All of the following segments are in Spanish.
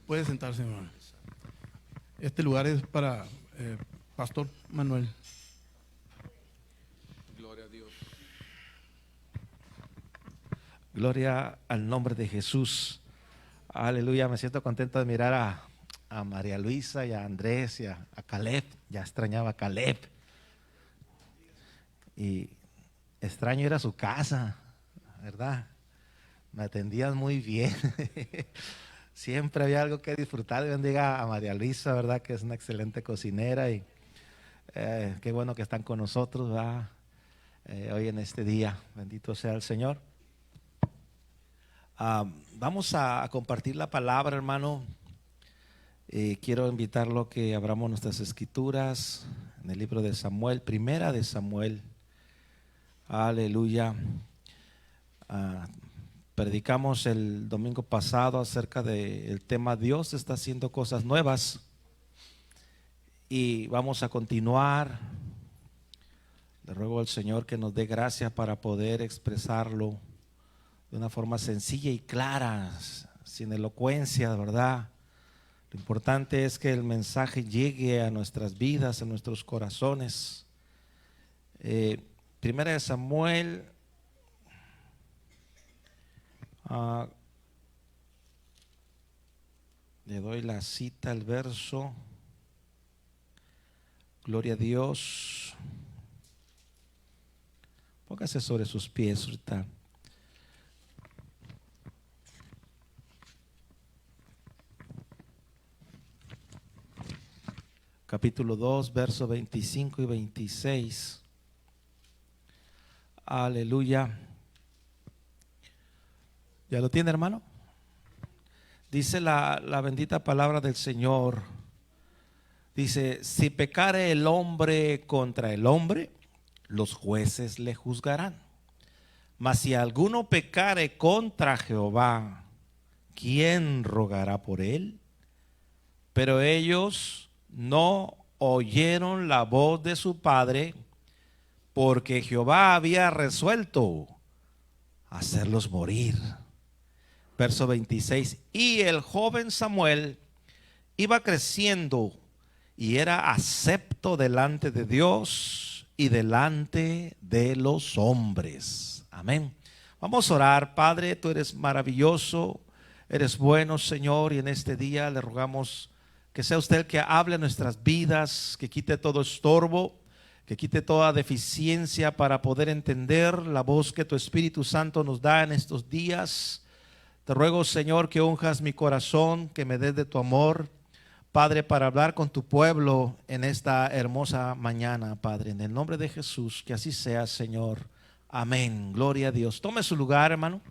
Puede sentarse, hermano. Este lugar es para Pastor Manuel. Gloria a Dios. Gloria al nombre de Jesús. Aleluya, me siento contento de mirar a María Luisa y a Andrés y a Caleb. Ya extrañaba a Caleb. Y extraño ir a su casa, ¿verdad? Me atendían muy bien. Siempre había algo que disfrutar. Dios bendiga a María Luisa, ¿verdad? Que es una excelente cocinera y qué bueno que están con nosotros, ¿verdad? Hoy en este día. Bendito sea el Señor. Vamos a compartir la palabra, hermano. Quiero invitarlo a que abramos nuestras escrituras en el libro de Samuel, primera de Samuel. Aleluya. Predicamos el domingo pasado acerca del tema Dios está haciendo cosas nuevas. Y vamos a continuar. Le ruego al Señor que nos dé gracia para poder expresarlo de una forma sencilla y clara, sin elocuencia, ¿verdad? Lo importante es que el mensaje llegue a nuestras vidas, a nuestros corazones. Primera de Samuel, le doy la cita, el verso. Gloria a Dios. Póngase sobre sus pies ahorita. Capítulo 2, versos 25 y 26. Aleluya. ¿Ya lo tiene, hermano? Dice la bendita palabra del Señor. Dice, si pecare el hombre contra el hombre, los jueces le juzgarán. Mas si alguno pecare contra Jehová, ¿quién rogará por él? Pero ellos no oyeron la voz de su padre, porque Jehová había resuelto hacerlos morir. Verso 26, y el joven Samuel iba creciendo y era acepto delante de Dios y delante de los hombres. Amén. Vamos a orar. Padre, tú eres maravilloso, eres bueno, Señor, y en este día le rogamos que sea usted el que hable en nuestras vidas, que quite todo estorbo, que quite toda deficiencia para poder entender la voz que tu Espíritu Santo nos da en estos días. Te ruego, Señor, que unjas mi corazón, que me des de tu amor, Padre, para hablar con tu pueblo en esta hermosa mañana, Padre. En el nombre de Jesús, que así sea, Señor. Amén. Gloria a Dios. Tome su lugar, hermano.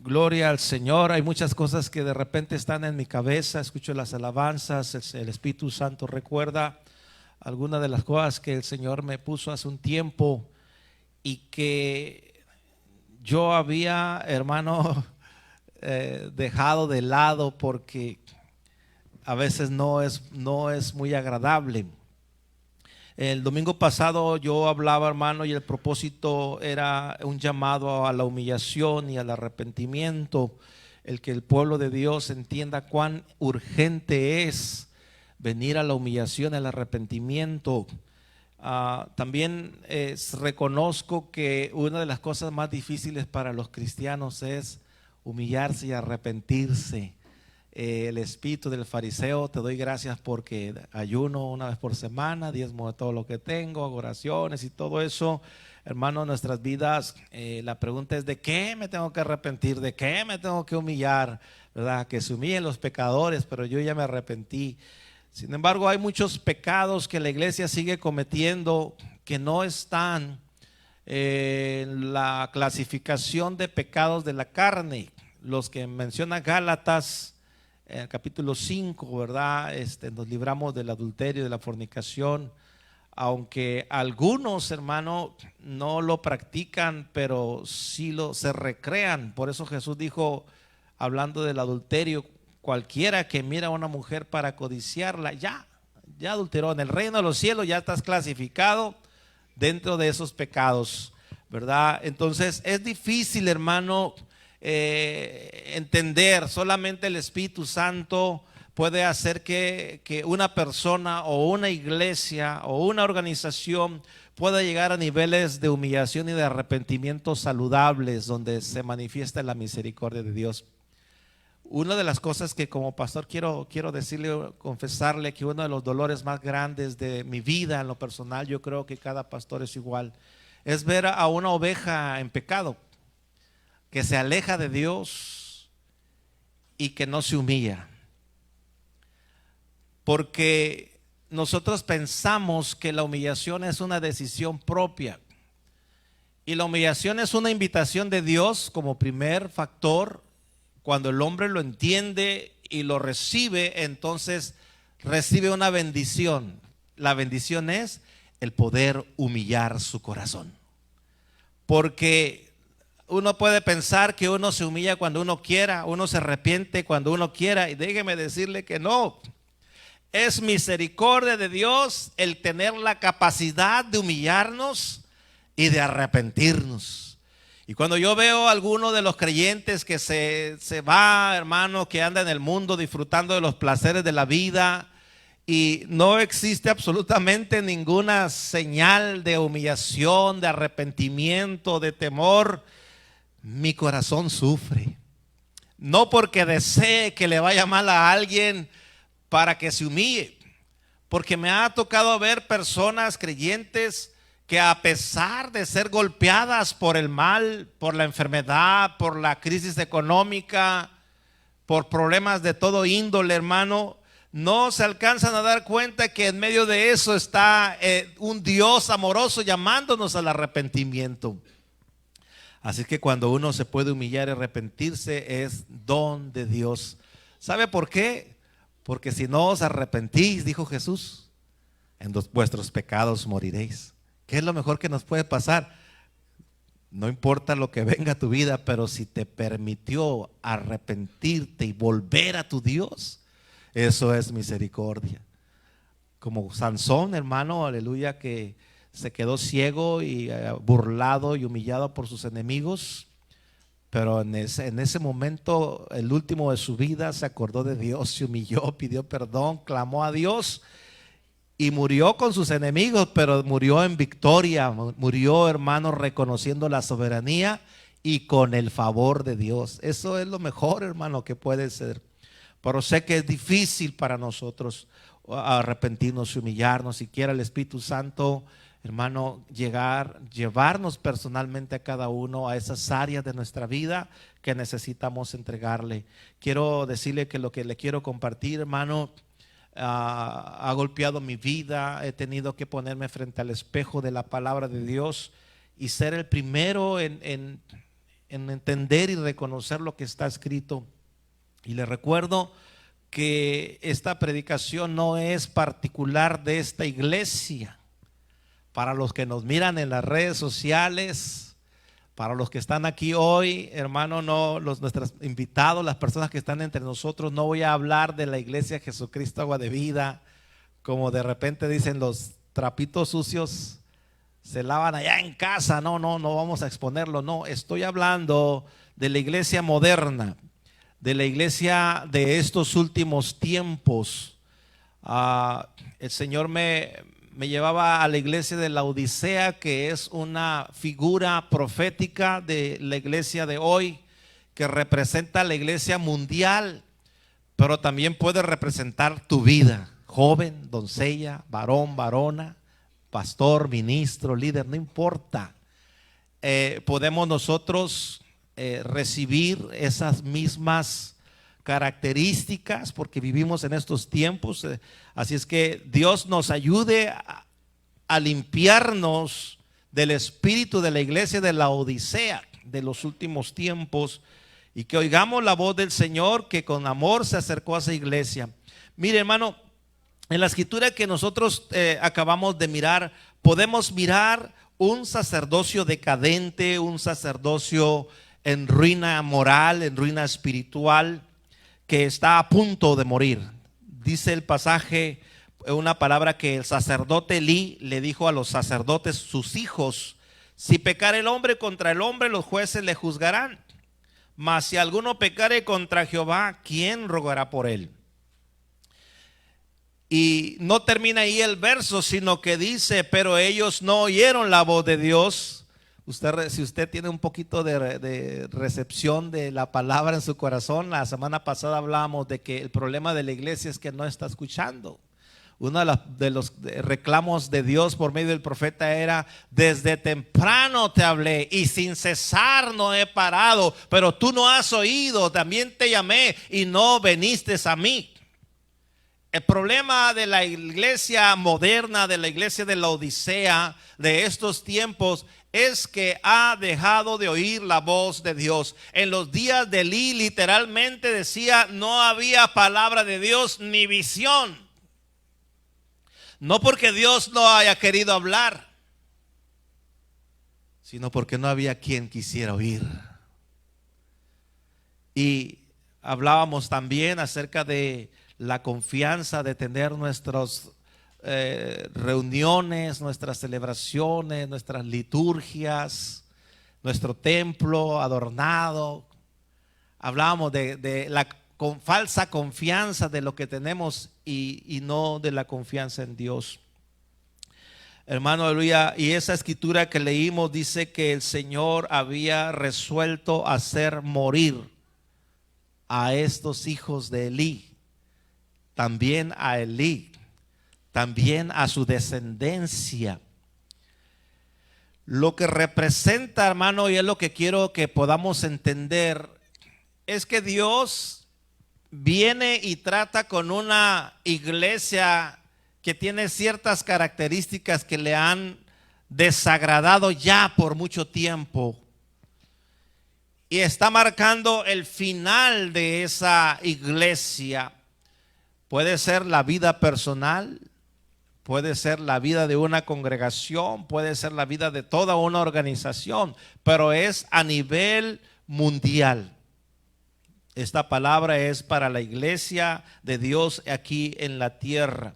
Gloria al Señor. Hay muchas cosas que de repente están en mi cabeza. Escucho las alabanzas. El Espíritu Santo recuerda algunas de las cosas que el Señor me puso hace un tiempo y que yo había, hermano, dejado de lado porque a veces no es muy agradable. El domingo pasado yo hablaba, hermano, y el propósito era un llamado a la humillación y al arrepentimiento, el que el pueblo de Dios entienda cuán urgente es venir a la humillación, al arrepentimiento. También reconozco que una de las cosas más difíciles para los cristianos es humillarse y arrepentirse. El espíritu del fariseo, te doy gracias porque ayuno una vez por semana, diezmo de todo lo que tengo, hago oraciones y todo eso. Hermano, en nuestras vidas la pregunta es: ¿de qué me tengo que arrepentir? ¿De qué me tengo que humillar? ¿Verdad? Que se humillen los pecadores, pero yo ya me arrepentí. Sin embargo, hay muchos pecados que la iglesia sigue cometiendo que no están en la clasificación de pecados de la carne. Los que menciona Gálatas, en el capítulo 5, ¿verdad? Nos libramos del adulterio, de la fornicación. Aunque algunos, hermano, no lo practican, pero sí se recrean. Por eso Jesús dijo, hablando del adulterio: cualquiera que mira a una mujer para codiciarla, ya adulteró. En el reino de los cielos ya estás clasificado dentro de esos pecados, ¿verdad? Entonces es difícil, hermano, entender. Solamente el Espíritu Santo puede hacer que una persona o una iglesia o una organización pueda llegar a niveles de humillación y de arrepentimiento saludables, donde se manifiesta la misericordia de Dios. Una de las cosas que como pastor quiero decirle, confesarle, que uno de los dolores más grandes de mi vida en lo personal, yo creo que cada pastor es igual, es ver a una oveja en pecado, que se aleja de Dios y que no se humilla. Porque nosotros pensamos que la humillación es una decisión propia, y la humillación es una invitación de Dios como primer factor. Cuando el hombre lo entiende y lo recibe, entonces recibe una bendición. La bendición es el poder humillar su corazón. Porque uno puede pensar que uno se humilla cuando uno quiera, uno se arrepiente cuando uno quiera, y déjeme decirle que no. Es misericordia de Dios el tener la capacidad de humillarnos y de arrepentirnos. Y cuando yo veo a alguno de los creyentes que se va, hermano, que anda en el mundo disfrutando de los placeres de la vida, y no existe absolutamente ninguna señal de humillación, de arrepentimiento, de temor, mi corazón sufre. No porque desee que le vaya mal a alguien para que se humille, porque me ha tocado ver personas creyentes que a pesar de ser golpeadas por el mal, por la enfermedad, por la crisis económica, por problemas de todo índole, hermano, no se alcanzan a dar cuenta que en medio de eso está un Dios amoroso llamándonos al arrepentimiento. Así que cuando uno se puede humillar y arrepentirse, es don de Dios. ¿Sabe por qué? Porque si no os arrepentís, dijo Jesús, en vuestros pecados moriréis. ¿Qué es lo mejor que nos puede pasar? No importa lo que venga a tu vida, pero si te permitió arrepentirte y volver a tu Dios, eso es misericordia. Como Sansón, hermano, aleluya, que se quedó ciego y burlado y humillado por sus enemigos, pero en ese momento, el último de su vida, se acordó de Dios, se humilló, pidió perdón, clamó a Dios. Y murió con sus enemigos, pero murió en victoria. Murió, hermano, reconociendo la soberanía y con el favor de Dios. Eso es lo mejor, hermano, que puede ser. Pero sé que es difícil para nosotros arrepentirnos y humillarnos. Si quiera el Espíritu Santo, hermano, llevarnos personalmente a cada uno a esas áreas de nuestra vida que necesitamos entregarle. Quiero decirle que lo que le quiero compartir, hermano, ha golpeado mi vida. He tenido que ponerme frente al espejo de la palabra de Dios y ser el primero en entender y reconocer lo que está escrito. Y le recuerdo que esta predicación no es particular de esta iglesia. Para los que nos miran en las redes sociales, para los que están aquí hoy, hermano, nuestros invitados, las personas que están entre nosotros, no voy a hablar de la iglesia Jesucristo Agua de Vida, como de repente dicen, los trapitos sucios se lavan allá en casa. No vamos a exponerlo. No, estoy hablando de la iglesia moderna, de la iglesia de estos últimos tiempos. El Señor me llevaba a la iglesia de la Odisea, que es una figura profética de la iglesia de hoy, que representa la iglesia mundial, pero también puede representar tu vida, joven, doncella, varón, varona, pastor, ministro, líder, no importa. Podemos nosotros recibir esas mismas características porque vivimos en estos tiempos. Así es que Dios nos ayude a limpiarnos del espíritu de la iglesia de la Odisea de los últimos tiempos, y que oigamos la voz del Señor, que con amor se acercó a esa iglesia. Mire, hermano, en la escritura que nosotros acabamos de mirar, podemos mirar un sacerdocio decadente, un sacerdocio en ruina moral, en ruina espiritual, que está a punto de morir. Dice el pasaje, una palabra que el sacerdote Elí le dijo a los sacerdotes, sus hijos: si pecare el hombre contra el hombre, los jueces le juzgarán. Mas si alguno pecare contra Jehová, ¿quién rogará por él? Y no termina ahí el verso, sino que dice, pero ellos no oyeron la voz de Dios. Si usted tiene un poquito de recepción de la palabra en su corazón, la semana pasada hablábamos de que el problema de la iglesia es que no está escuchando. Uno de los reclamos de Dios por medio del profeta era: desde temprano te hablé y sin cesar no he parado, pero tú no has oído, también te llamé y no viniste a mí. El problema de la iglesia moderna, de la iglesia de la Odisea, de estos tiempos, es que ha dejado de oír la voz de Dios. En los días de Elí literalmente decía, no había palabra de Dios ni visión. No porque Dios no haya querido hablar, sino porque no había quien quisiera oír. Y hablábamos también acerca de la confianza de tener nuestras reuniones, nuestras celebraciones, nuestras liturgias, nuestro templo adornado. Hablábamos de la con falsa confianza de lo que tenemos y no de la confianza en Dios. Hermano, aleluya. Y esa escritura que leímos dice que el Señor había resuelto hacer morir a estos hijos de Elí, también a Elí, también a su descendencia. Lo que representa, hermano, y es lo que quiero que podamos entender, es que Dios viene y trata con una iglesia que tiene ciertas características que le han desagradado ya por mucho tiempo. Y está marcando el final de esa iglesia. Puede ser la vida personal, puede ser la vida de una congregación, puede ser la vida de toda una organización, pero es a nivel mundial. Esta palabra es para la iglesia de Dios aquí en la tierra.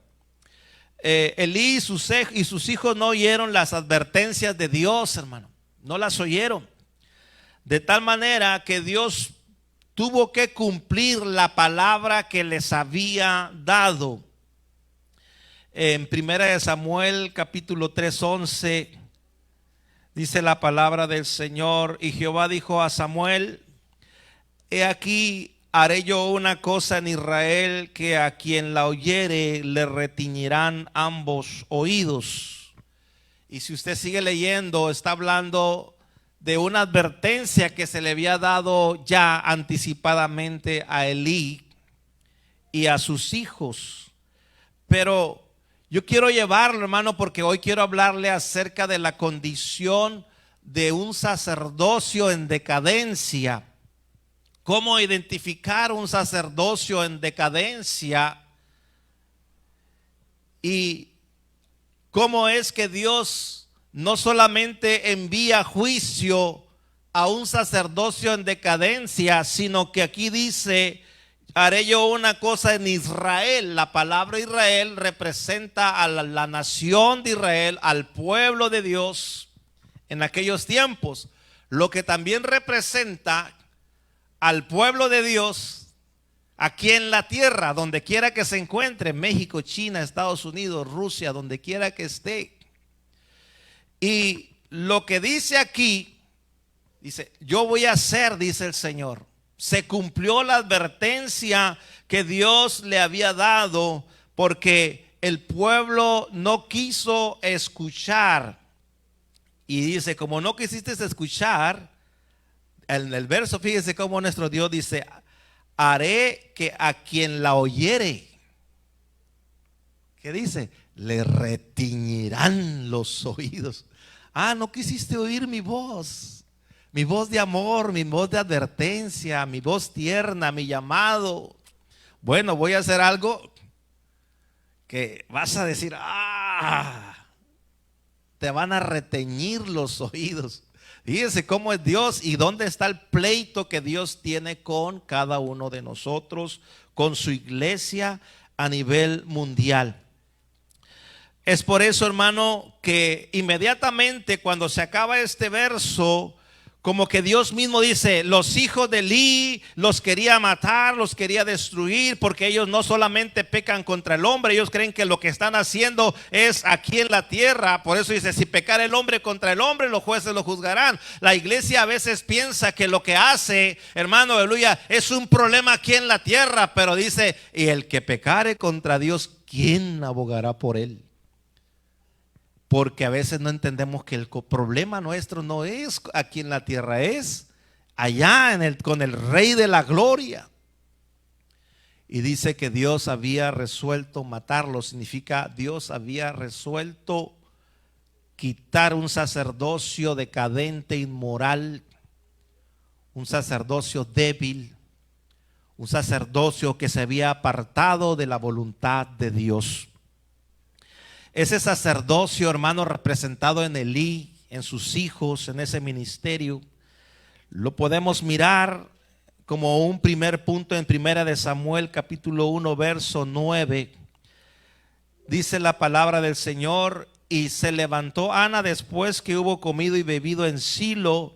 Elí y sus hijos no oyeron las advertencias de Dios, hermano. No las oyeron. De tal manera que Dios tuvo que cumplir la palabra que les había dado. En 1 Samuel capítulo 3:11 dice la palabra del Señor: y Jehová dijo a Samuel, he aquí, haré yo una cosa en Israel, que a quien la oyere le retiñirán ambos oídos. Y si usted sigue leyendo, está hablando de una advertencia que se le había dado ya anticipadamente a Elí y a sus hijos. Pero yo quiero llevarlo, hermano, porque hoy quiero hablarle acerca de la condición de un sacerdocio en decadencia. ¿Cómo identificar un sacerdocio en decadencia? Y cómo es que Dios no solamente envía juicio a un sacerdocio en decadencia, sino que aquí dice, haré yo una cosa en Israel. La palabra Israel representa a la nación de Israel, al pueblo de Dios en aquellos tiempos. Lo que también representa al pueblo de Dios aquí en la tierra, donde quiera que se encuentre, México, China, Estados Unidos, Rusia, donde quiera que esté. Y lo que dice aquí, dice, yo voy a hacer, dice el Señor. Se cumplió la advertencia que Dios le había dado, porque el pueblo no quiso escuchar. Y dice, como no quisiste escuchar, en el verso, fíjese cómo nuestro Dios dice, haré que a quien la oyere, ¿qué dice? Le retiñirán los oídos. Ah, no quisiste oír mi voz de amor, mi voz de advertencia, mi voz tierna, mi llamado. Bueno, voy a hacer algo que vas a decir, te van a reteñir los oídos. Fíjense cómo es Dios y dónde está el pleito que Dios tiene con cada uno de nosotros, con su iglesia a nivel mundial. Es por eso, hermano, que inmediatamente cuando se acaba este verso Como que Dios mismo dice, los hijos de Elí los quería matar, los quería destruir, porque ellos no solamente pecan contra el hombre, ellos creen que lo que están haciendo es aquí en la tierra. Por eso dice, si pecar el hombre contra el hombre, los jueces lo juzgarán. La iglesia a veces piensa que lo que hace, hermano, aleluya, es un problema aquí en la tierra, pero dice, y el que pecare contra Dios, ¿quién abogará por él? Porque a veces no entendemos que el problema nuestro no es aquí en la tierra, es allá con el Rey de la Gloria. Y dice que Dios había resuelto matarlo. Significa Dios había resuelto quitar un sacerdocio decadente, inmoral, un sacerdocio débil, un sacerdocio que se había apartado de la voluntad de Dios. Ese sacerdocio, hermano, representado en Elí, en sus hijos, en ese ministerio, lo podemos mirar como un primer punto en Primera de Samuel, capítulo 1, verso 9. Dice la palabra del Señor: y se levantó Ana después que hubo comido y bebido en Silo,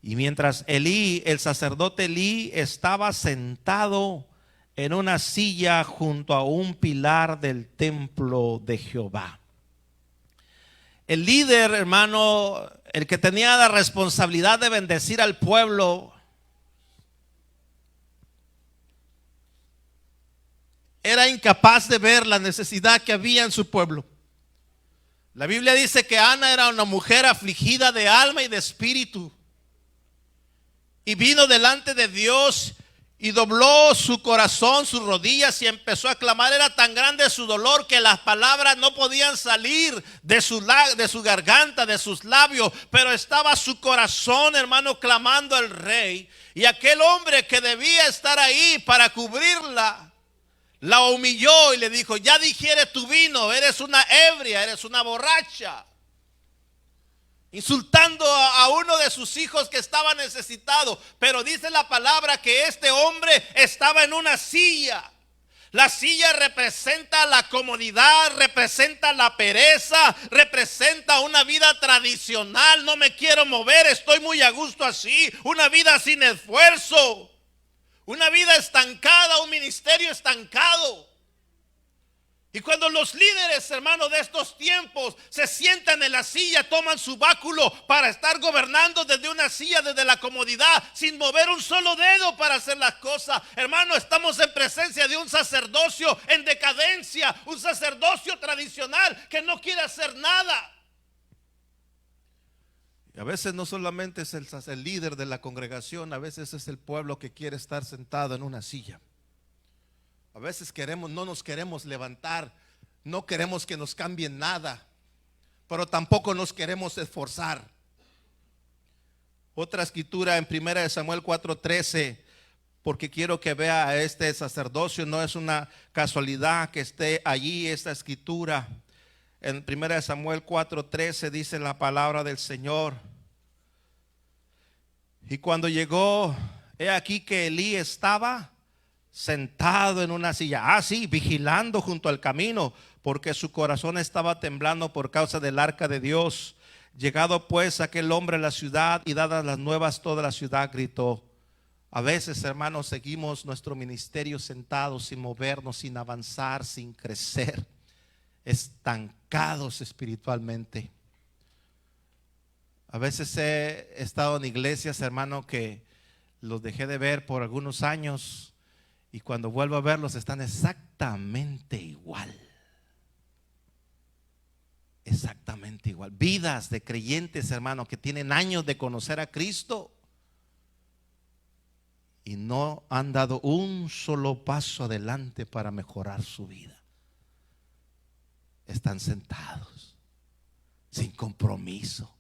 y mientras Elí, el sacerdote Elí, estaba sentado en una silla junto a un pilar del templo de Jehová. El líder, hermano, el que tenía la responsabilidad de bendecir al pueblo, era incapaz de ver la necesidad que había en su pueblo. La Biblia dice que Ana era una mujer afligida de alma y de espíritu, y vino delante de Dios y dobló su corazón, sus rodillas, y empezó a clamar. Era tan grande su dolor que las palabras no podían salir de su garganta, de sus labios. Pero estaba su corazón, hermano, clamando al rey. Y aquel hombre que debía estar ahí para cubrirla, la humilló y le dijo: ya digiere tu vino, eres una ebria, eres una borracha. Insultando a uno de sus hijos que estaba necesitado. Pero dice la palabra que este hombre estaba en una silla. La silla representa la comodidad, representa la pereza, representa una vida tradicional. No me quiero mover, estoy muy a gusto así. Una vida sin esfuerzo, una vida estancada, un ministerio estancado. Y cuando los líderes, hermanos, de estos tiempos se sientan en la silla, toman su báculo para estar gobernando desde una silla, desde la comodidad, sin mover un solo dedo para hacer las cosas. Hermano, estamos en presencia de un sacerdocio en decadencia, un sacerdocio tradicional que no quiere hacer nada. Y a veces no solamente es el líder de la congregación, a veces es el pueblo que quiere estar sentado en una silla. A veces no nos queremos levantar, no queremos que nos cambien nada, pero tampoco nos queremos esforzar. Otra escritura en 1 Samuel 4:13, porque quiero que vea a este sacerdocio, no es una casualidad que esté allí esta escritura. En 1 Samuel 4:13 dice la palabra del Señor: y cuando llegó, he aquí que Elí estaba sentado en una silla, vigilando junto al camino, porque su corazón estaba temblando por causa del arca de Dios. Llegado pues aquel hombre a la ciudad y dadas las nuevas, toda la ciudad gritó. A veces, hermanos, seguimos nuestro ministerio sentados, sin movernos, sin avanzar, sin crecer, estancados espiritualmente. A veces he estado en iglesias, hermano, que los dejé de ver por algunos años, y cuando vuelvo a verlos están exactamente igual. Exactamente igual. Vidas de creyentes, hermano, que tienen años de conocer a Cristo y no han dado un solo paso adelante para mejorar su vida. Están sentados, sin compromiso.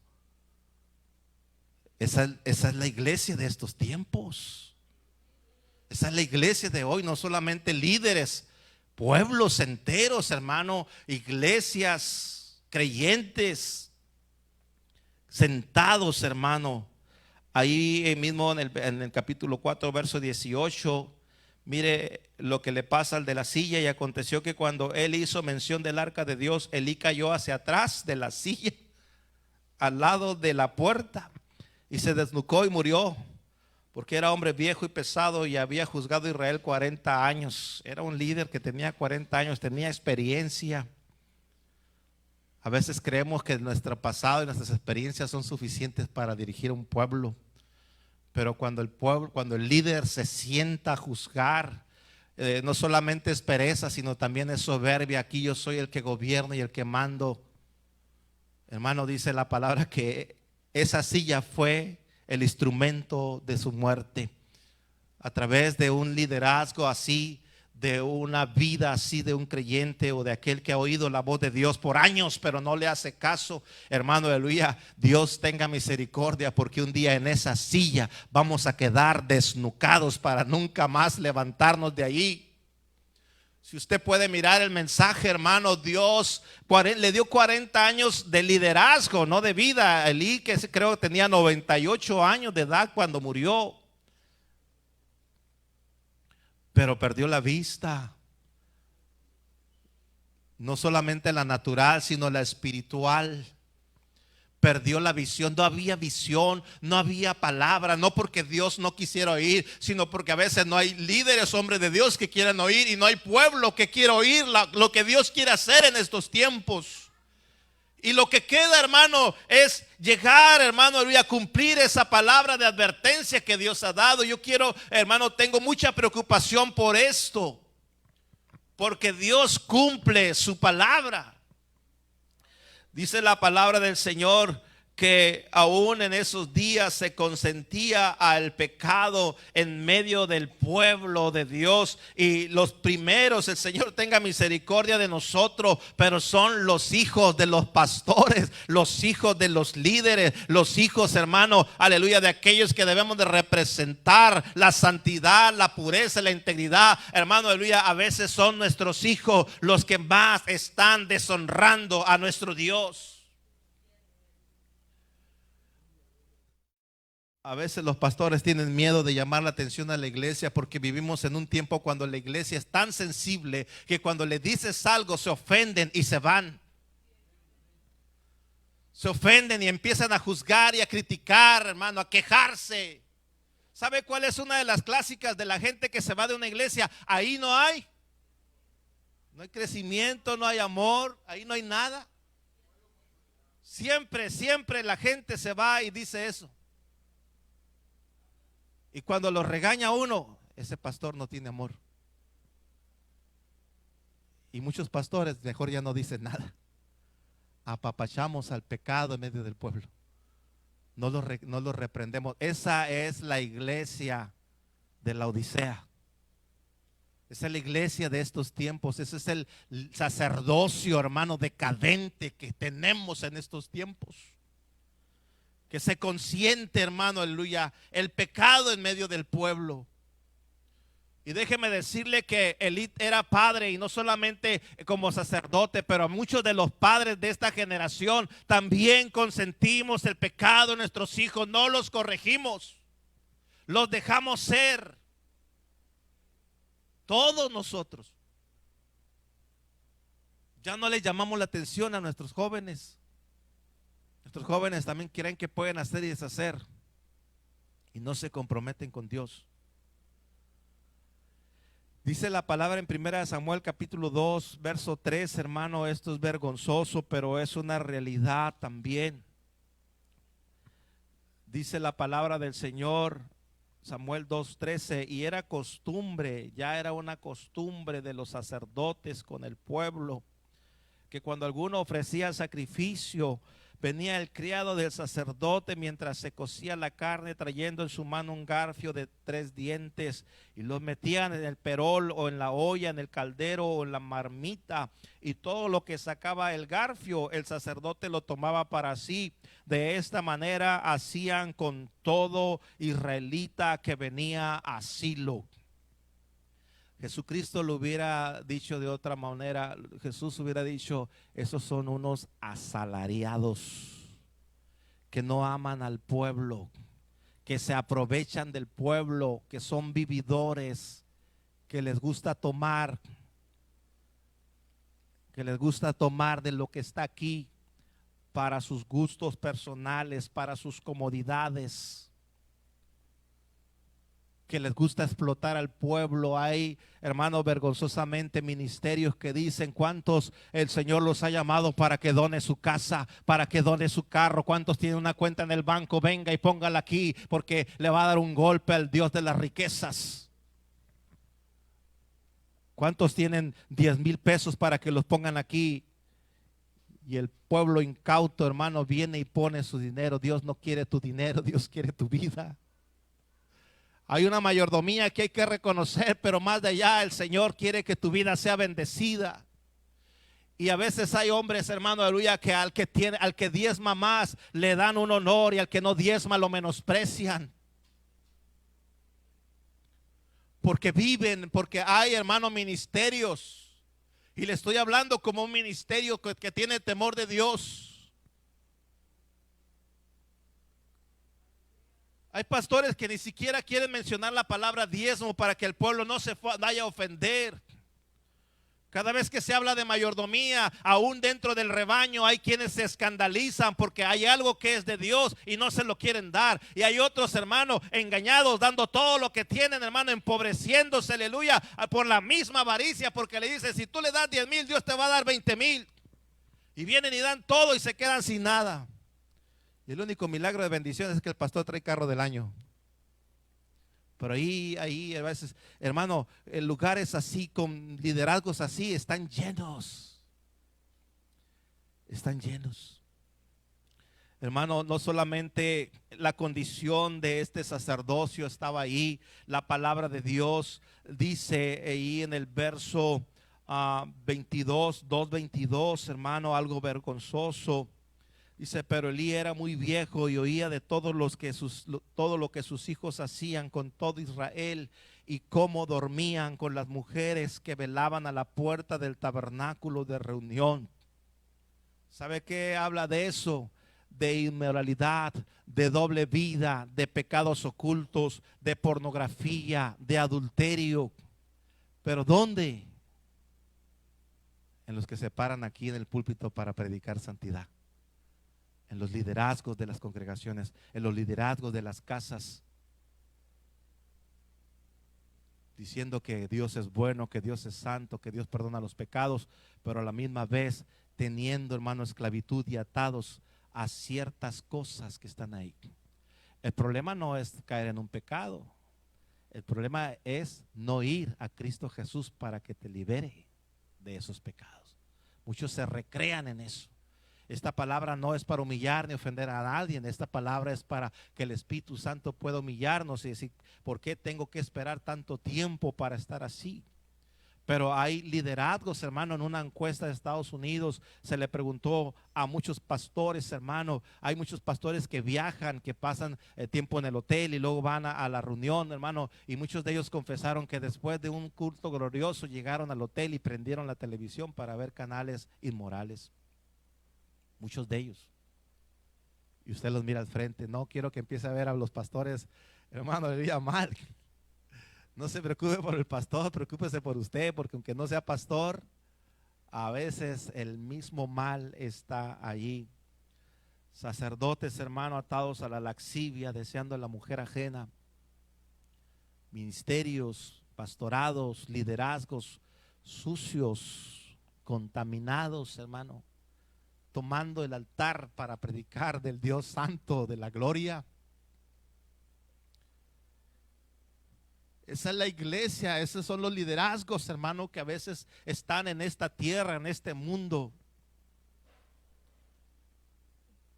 Esa es la iglesia de estos tiempos. Esa es la iglesia de hoy, no solamente líderes, pueblos enteros, hermano, iglesias, creyentes, sentados, hermano. Ahí mismo en el capítulo 4, verso 18, mire lo que le pasa al de la silla. Y aconteció que cuando él hizo mención del arca de Dios, Elí cayó hacia atrás de la silla, al lado de la puerta. y se desnucó y murió, porque era hombre viejo y pesado y había juzgado a Israel 40 años. Era un líder que tenía 40 años, tenía experiencia. A veces creemos que nuestro pasado y nuestras experiencias son suficientes para dirigir un pueblo. Pero cuando el líder se sienta a juzgar, no solamente es pereza, sino también es soberbia. Aquí yo soy el que gobierno y el que mando. Hermano, dice la palabra que esa silla fue el instrumento de su muerte. A través de un liderazgo así, de una vida así de un creyente o de aquel que ha oído la voz de Dios por años pero no le hace caso, hermano, aleluya, Dios tenga misericordia, porque un día en esa silla vamos a quedar desnucados para nunca más levantarnos de allí. Si usted puede mirar el mensaje, hermano, Dios le dio 40 años de liderazgo, no de vida. Elí, que creo que tenía 98 años de edad cuando murió, pero perdió la vista, no solamente la natural, sino la espiritual. Perdió la visión, no había visión, no había palabra, no porque Dios no quisiera oír, sino porque a veces no hay líderes, hombres de Dios, que quieran oír, y no hay pueblo que quiera oír lo que Dios quiere hacer en estos tiempos. Y lo que queda, hermano, es llegar, hermano, a cumplir esa palabra de advertencia que Dios ha dado. Yo quiero, hermano, tengo mucha preocupación por esto, porque Dios cumple su palabra. Dice la palabra del Señor que aún en esos días se consentía al pecado en medio del pueblo de Dios, y los primeros, el Señor tenga misericordia de nosotros, pero son los hijos de los pastores, los hijos de los líderes, los hijos, hermano, aleluya, de aquellos que debemos de representar la santidad, la pureza, la integridad, hermano, aleluya. A veces son nuestros hijos los que más están deshonrando a nuestro Dios. A veces los pastores tienen miedo de llamar la atención a la iglesia, porque vivimos en un tiempo cuando la iglesia es tan sensible que cuando le dices algo se ofenden y se van. Se ofenden y empiezan a juzgar y a criticar, hermano, a quejarse. ¿Sabe cuál es una de las clásicas de la gente que se va de una iglesia? Ahí no hay crecimiento, no hay amor, ahí no hay nada. Siempre la gente se va y dice eso. Y cuando lo regaña uno, ese pastor no tiene amor. Y muchos pastores mejor ya no dicen nada. Apapachamos al pecado en medio del pueblo. No lo reprendemos. Esa es la iglesia de la Odisea. Esa es la iglesia de estos tiempos. Ese es el sacerdocio, hermano, decadente que tenemos en estos tiempos. Que se consiente, hermano, aleluya, el pecado en medio del pueblo. Y déjeme decirle que Elí era padre, y no solamente como sacerdote, pero muchos de los padres de esta generación también consentimos el pecado en nuestros hijos. No los corregimos, los dejamos ser. Todos nosotros ya no les llamamos la atención a nuestros jóvenes. Nuestros jóvenes también creen que pueden hacer y deshacer, y no se comprometen con Dios. Dice la palabra en 1 Samuel capítulo 2 verso 3, hermano, esto es vergonzoso, pero es una realidad también. Dice la palabra del Señor, Samuel 2:13, y era costumbre, ya era una costumbre de los sacerdotes con el pueblo, que cuando alguno ofrecía sacrificio, venía el criado del sacerdote mientras se cocía la carne, trayendo en su mano un garfio de 3 dientes, y los metían en el perol o en la olla, en el caldero o en la marmita, y todo lo que sacaba el garfio, el sacerdote lo tomaba para sí. De esta manera hacían con todo israelita que venía a Silo. Jesucristo lo hubiera dicho de otra manera. Jesús hubiera dicho: esos son unos asalariados que no aman al pueblo, que se aprovechan del pueblo, que son vividores, que les gusta tomar, de lo que está aquí. para sus gustos personales, para sus comodidades, que les gusta explotar al pueblo. Hay, hermano, vergonzosamente ministerios que dicen cuántos el Señor los ha llamado para que done su casa, para que done su carro, cuántos tienen una cuenta en el banco, venga y póngala aquí porque le va a dar un golpe al Dios de las riquezas. ¿Cuántos tienen 10,000 pesos para que los pongan aquí? Y el pueblo incauto, hermano, viene y pone su dinero. Dios no quiere tu dinero, Dios quiere tu vida. Hay una mayordomía que hay que reconocer, pero más de allá el Señor quiere que tu vida sea bendecida. Y a veces hay hombres, hermano, aleluya, que al que diezma más le dan un honor y al que no diezma lo menosprecian. Porque viven, porque hay, hermano, ministerios. Y le estoy hablando como un ministerio que tiene temor de Dios. Hay pastores que ni siquiera quieren mencionar la palabra diezmo para que el pueblo no se vaya a ofender. Cada vez que se habla de mayordomía, aún dentro del rebaño hay quienes se escandalizan porque hay algo que es de Dios y no se lo quieren dar. Y hay otros, hermanos, engañados, dando todo lo que tienen, hermano, empobreciéndose, aleluya, por la misma avaricia, porque le dicen, si tú le das 10,000, Dios te va a dar 20,000. Y vienen y dan todo y se quedan sin nada. Y el único milagro de bendición es que el pastor trae carro del año. Pero ahí a veces, hermano, en lugares así, con liderazgos así, están llenos. Están llenos. Hermano, no solamente la condición de este sacerdocio estaba ahí, la palabra de Dios dice ahí en el verso 2:22, hermano, algo vergonzoso. Dice, pero Elí era muy viejo y oía de todo lo que sus hijos hacían con todo Israel y cómo dormían con las mujeres que velaban a la puerta del tabernáculo de reunión. ¿Sabe qué habla de eso? De inmoralidad, de doble vida, de pecados ocultos, de pornografía, de adulterio. ¿Pero dónde? En los que se paran aquí en el púlpito para predicar santidad. En los liderazgos de las congregaciones, en los liderazgos de las casas, diciendo que Dios es bueno, que Dios es santo, que Dios perdona los pecados, pero a la misma vez teniendo, hermano, esclavitud y atados a ciertas cosas que están ahí. El problema no es caer en un pecado, el problema es no ir a Cristo Jesús para que te libere de esos pecados. Muchos se recrean en eso. Esta palabra no es para humillar ni ofender a nadie. Esta palabra es para que el Espíritu Santo pueda humillarnos y decir, ¿por qué tengo que esperar tanto tiempo para estar así? Pero hay liderazgos, hermano. En una encuesta de Estados Unidos se le preguntó a muchos pastores, hermano. Hay muchos pastores que viajan, que pasan tiempo en el hotel y luego van a la reunión, hermano. Y muchos de ellos confesaron que después de un culto glorioso llegaron al hotel y prendieron la televisión para ver canales inmorales. Muchos de ellos. Y usted los mira al frente. No quiero que empiece a ver a los pastores, hermano, le diría mal. No se preocupe por el pastor, preocúpese por usted, porque aunque no sea pastor, a veces el mismo mal está allí. Sacerdotes, hermano, atados a la lascivia, deseando a la mujer ajena. Ministerios, pastorados, liderazgos sucios, contaminados, hermano, tomando el altar para predicar del Dios santo, de la gloria. Esa es la iglesia, esos son los liderazgos, hermano, que a veces están en esta tierra, en este mundo.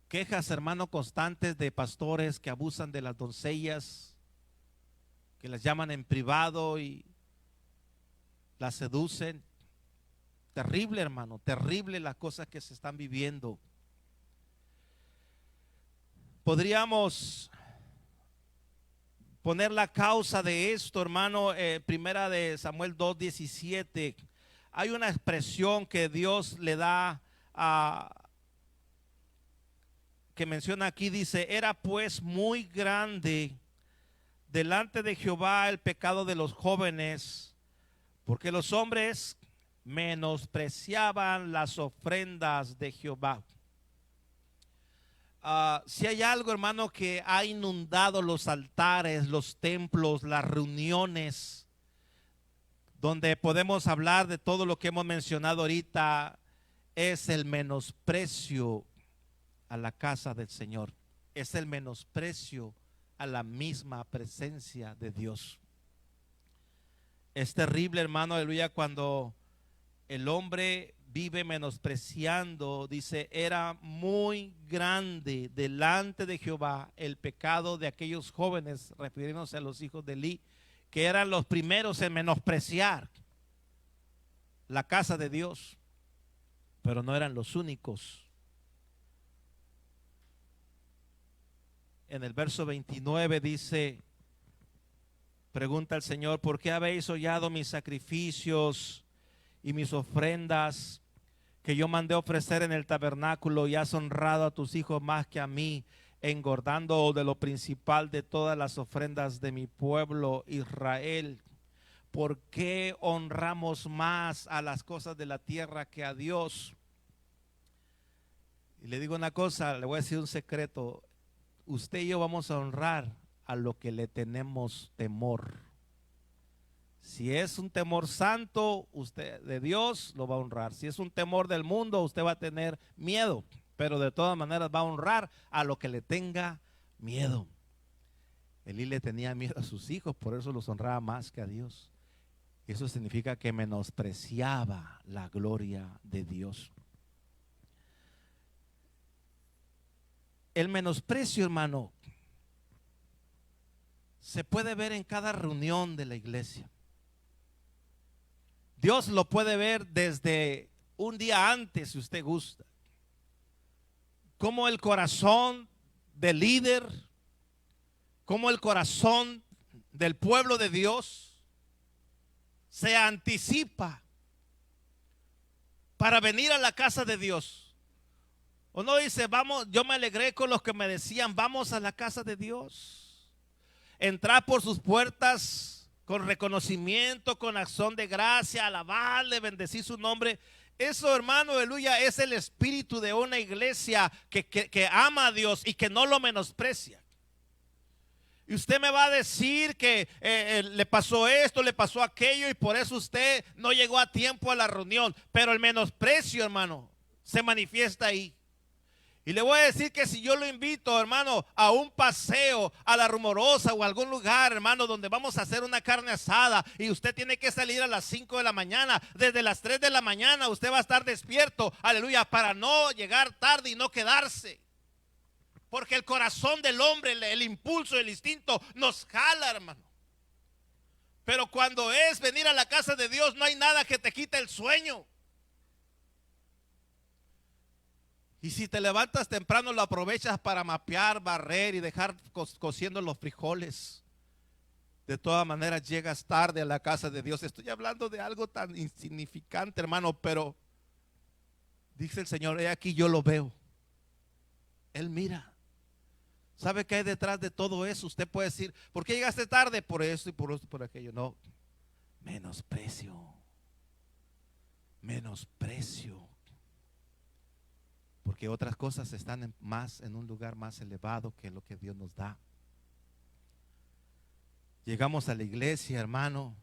Quejas, hermano, constantes de pastores que abusan de las doncellas, que las llaman en privado y las seducen. Terrible, hermano, terrible las cosas que se están viviendo. Podríamos poner la causa de esto, hermano, primera de Samuel 2:17. Hay una expresión que Dios le da que menciona aquí, dice, era pues muy grande delante de Jehová el pecado de los jóvenes, porque los hombres menospreciaban las ofrendas de Jehová. Si hay algo, hermano, que ha inundado los altares, los templos, las reuniones, donde podemos hablar de todo lo que hemos mencionado ahorita, es el menosprecio a la casa del Señor. Es el menosprecio a la misma presencia de Dios. Es terrible, hermano, aleluya, cuando el hombre vive menospreciando. Dice, era muy grande delante de Jehová el pecado de aquellos jóvenes, refiriéndose a los hijos de Elí, que eran los primeros en menospreciar la casa de Dios, pero no eran los únicos. En el verso 29 dice, pregunta el Señor, ¿por qué habéis hollado mis sacrificios y mis ofrendas que yo mandé ofrecer en el tabernáculo, y has honrado a tus hijos más que a mí, engordando de lo principal de todas las ofrendas de mi pueblo Israel? ¿Por qué honramos más a las cosas de la tierra que a Dios? Y le digo una cosa, le voy a decir un secreto. Usted y yo vamos a honrar a lo que le tenemos temor. Si es un temor santo, usted de Dios lo va a honrar. Si es un temor del mundo, usted va a tener miedo, pero de todas maneras va a honrar a lo que le tenga miedo. Elí le tenía miedo a sus hijos, por eso los honraba más que a Dios. Eso significa que menospreciaba la gloria de Dios. El menosprecio, hermano, se puede ver en cada reunión de la iglesia. Dios lo puede ver desde un día antes, si usted gusta. Como el corazón del líder, como el corazón del pueblo de Dios se anticipa para venir a la casa de Dios. Uno dice, vamos, yo me alegré con los que me decían, vamos a la casa de Dios. Entrar por sus puertas con reconocimiento, con acción de gracia, alabarle, bendecir su nombre. Eso, hermano, aleluya, es el espíritu de una iglesia que ama a Dios y que no lo menosprecia. Y usted me va a decir que le pasó esto, le pasó aquello, y por eso usted no llegó a tiempo a la reunión. Pero el menosprecio, hermano, se manifiesta ahí. Y le voy a decir que si yo lo invito, hermano, a un paseo, a La Rumorosa o a algún lugar, hermano, donde vamos a hacer una carne asada, y usted tiene que salir a las 5 de la mañana, desde las 3 de la mañana usted va a estar despierto, aleluya, para no llegar tarde y no quedarse. Porque el corazón del hombre, el impulso, el instinto nos jala, hermano. Pero cuando es venir a la casa de Dios, no hay nada que te quite el sueño. Y si te levantas temprano, lo aprovechas para mapear, barrer y dejar cociendo los frijoles. De todas maneras llegas tarde a la casa de Dios. Estoy hablando de algo tan insignificante, hermano, pero dice el Señor, he aquí yo lo veo. Él mira. ¿Sabe qué hay detrás de todo eso? Usted puede decir, ¿por qué llegaste tarde? Por esto y por esto y por aquello. No, menosprecio. Menosprecio. Porque otras cosas están en un lugar más elevado que lo que Dios nos da. Llegamos a la iglesia, hermano.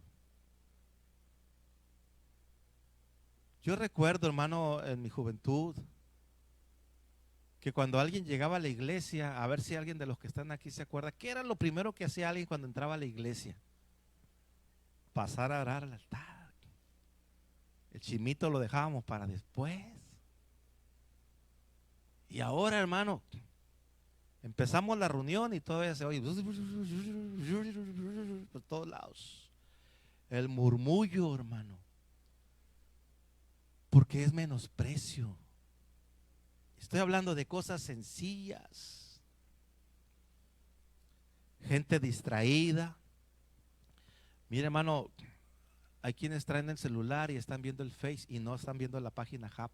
Yo recuerdo, hermano, en mi juventud, que cuando alguien llegaba a la iglesia, a ver si alguien de los que están aquí se acuerda, ¿qué era lo primero que hacía alguien cuando entraba a la iglesia? Pasar a orar al altar. El chimito lo dejábamos para después. Y ahora, hermano, empezamos la reunión y todavía se oye por todos lados el murmullo, hermano, porque es menosprecio. Estoy hablando de cosas sencillas, gente distraída. Mira, hermano, hay quienes traen el celular y están viendo el Face y no están viendo la página Hub.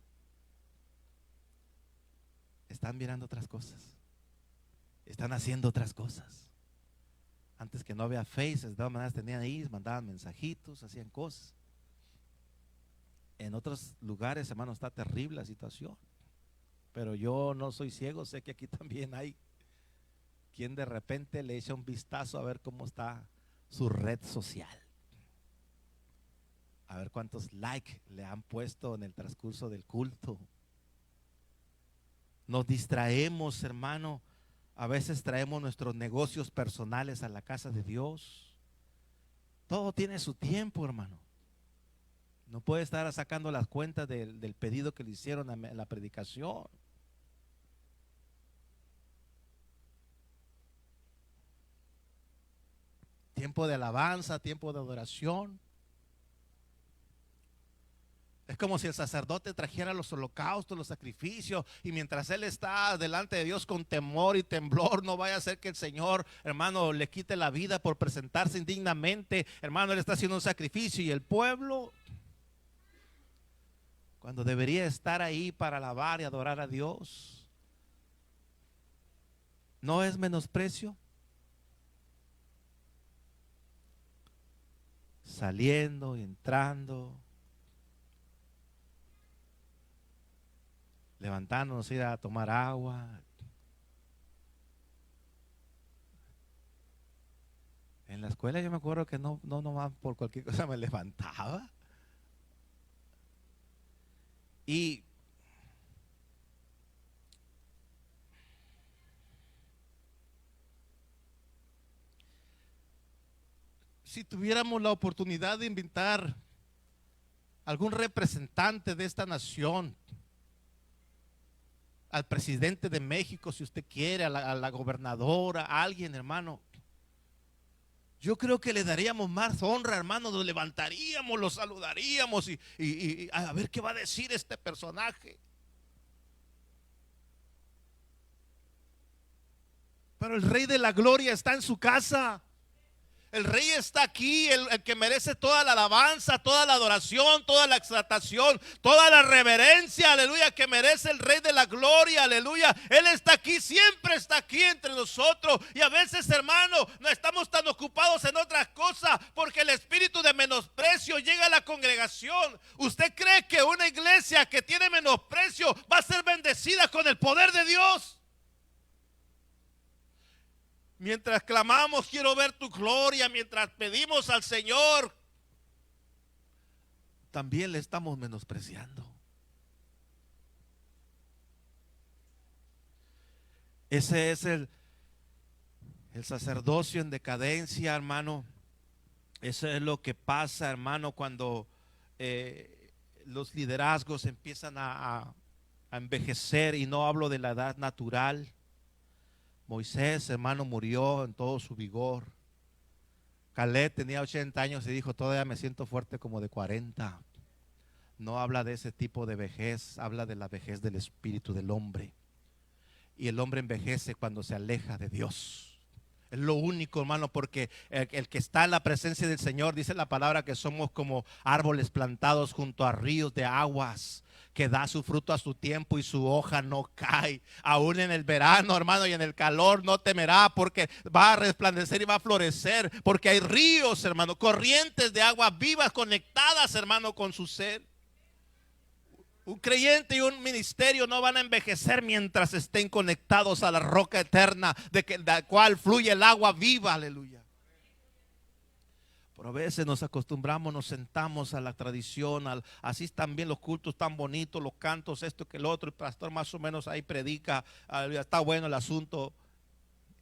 Están mirando otras cosas. Están haciendo otras cosas. Antes que no había Face, de todas maneras tenían ahí, mandaban mensajitos, hacían cosas. En otros lugares, hermano, está terrible la situación. Pero yo no soy ciego, sé que aquí también hay quien de repente le echa un vistazo a ver cómo está su red social, a ver cuántos likes le han puesto en el transcurso del culto. Nos distraemos, hermano. A veces traemos nuestros negocios personales a la casa de Dios. Todo tiene su tiempo, hermano. No puede estar sacando las cuentas del pedido que le hicieron a la predicación. Tiempo de alabanza, tiempo de adoración. Es como si el sacerdote trajera los holocaustos, los sacrificios, y mientras él está delante de Dios con temor y temblor, no vaya a ser que el Señor, hermano, le quite la vida por presentarse indignamente. Hermano, él está haciendo un sacrificio y el pueblo, cuando debería estar ahí para alabar y adorar a Dios, ¿no es menosprecio? Saliendo y entrando, levantándonos, ir a tomar agua. En la escuela yo me acuerdo que no nomás por cualquier cosa me levantaba. Y si tuviéramos la oportunidad de invitar algún representante de esta nación, al presidente de México, si usted quiere, a la gobernadora, a alguien, hermano, yo creo que le daríamos más honra, hermano. Nos levantaríamos, lo saludaríamos y a ver qué va a decir este personaje. Pero el Rey de la Gloria está en su casa. El Rey está aquí, el que merece toda la alabanza, toda la adoración, toda la exaltación, toda la reverencia, aleluya, que merece el Rey de la Gloria, aleluya. Él está aquí, siempre está aquí entre nosotros. Y a veces, hermano, no estamos tan ocupados en otras cosas porque el espíritu de menosprecio llega a la congregación. ¿Usted cree que una iglesia que tiene menosprecio va a ser bendecida con el poder de Dios? Mientras clamamos, quiero ver tu gloria, mientras pedimos al Señor, también le estamos menospreciando. Ese es el sacerdocio en decadencia, hermano. Eso es lo que pasa, hermano, cuando los liderazgos empiezan a envejecer, y no hablo de la edad natural. Moisés, hermano, murió en todo su vigor. Caleb tenía 80 años y dijo: todavía me siento fuerte como de 40. No habla de ese tipo de vejez, habla de la vejez del espíritu del hombre. Y el hombre envejece cuando se aleja de Dios. Es lo único, hermano, porque el que está en la presencia del Señor, dice la palabra que somos como árboles plantados junto a ríos de aguas, que da su fruto a su tiempo y su hoja no cae. Aún en el verano, hermano, y en el calor no temerá, porque va a resplandecer y va a florecer, porque hay ríos, hermano, corrientes de agua vivas conectadas, hermano, con su ser. Un creyente y un ministerio no van a envejecer mientras estén conectados a la roca eterna de la cual fluye el agua viva, aleluya. Pero a veces nos acostumbramos, nos sentamos a la tradición, así están bien los cultos tan bonitos, los cantos, esto que el otro, el pastor más o menos ahí predica, está bueno el asunto.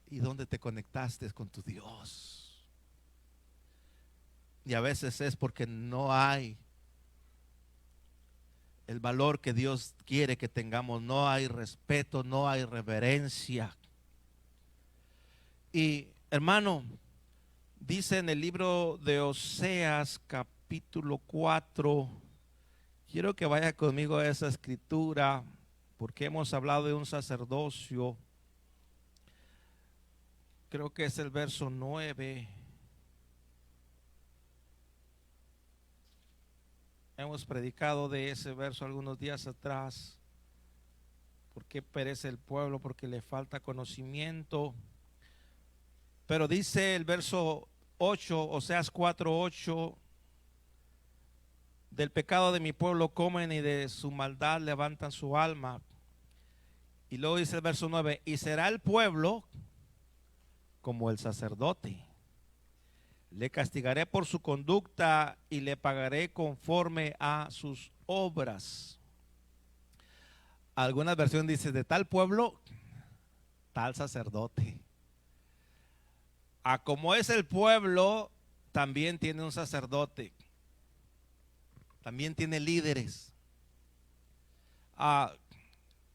¿Y dónde te conectaste con tu Dios? Y a veces es porque no hay el valor que Dios quiere que tengamos, no hay respeto, no hay reverencia. Y hermano, dice en el libro de Oseas capítulo 4, quiero que vaya conmigo a esa escritura, porque hemos hablado de un sacerdocio. Creo que es el verso 9. Hemos predicado de ese verso algunos días atrás. ¿Por qué perece el pueblo? Porque le falta conocimiento. Pero dice el verso 8, Oseas 4:8: del pecado de mi pueblo comen y de su maldad levantan su alma. Y luego dice el verso 9, y será el pueblo como el sacerdote. Le castigaré por su conducta y le pagaré conforme a sus obras. Algunas versiones dicen, de tal pueblo, tal sacerdote. A como es el pueblo, también tiene un sacerdote. También tiene líderes.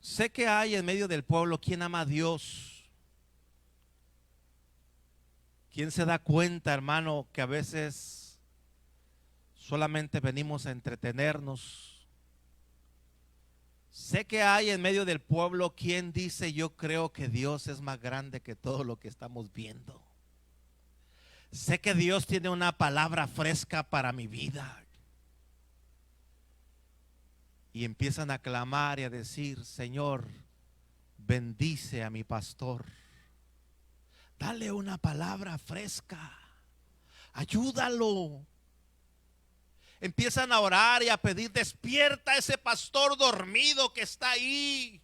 Sé que hay en medio del pueblo quien ama a Dios. ¿Quién se da cuenta, hermano, que a veces solamente venimos a entretenernos? Sé que hay en medio del pueblo quien dice, yo creo que Dios es más grande que todo lo que estamos viendo. Sé que Dios tiene una palabra fresca para mi vida. Y empiezan a clamar y a decir, Señor, bendice a mi pastor. Dale una palabra fresca. Ayúdalo. Empiezan a orar y a pedir, despierta a ese pastor dormido que está ahí.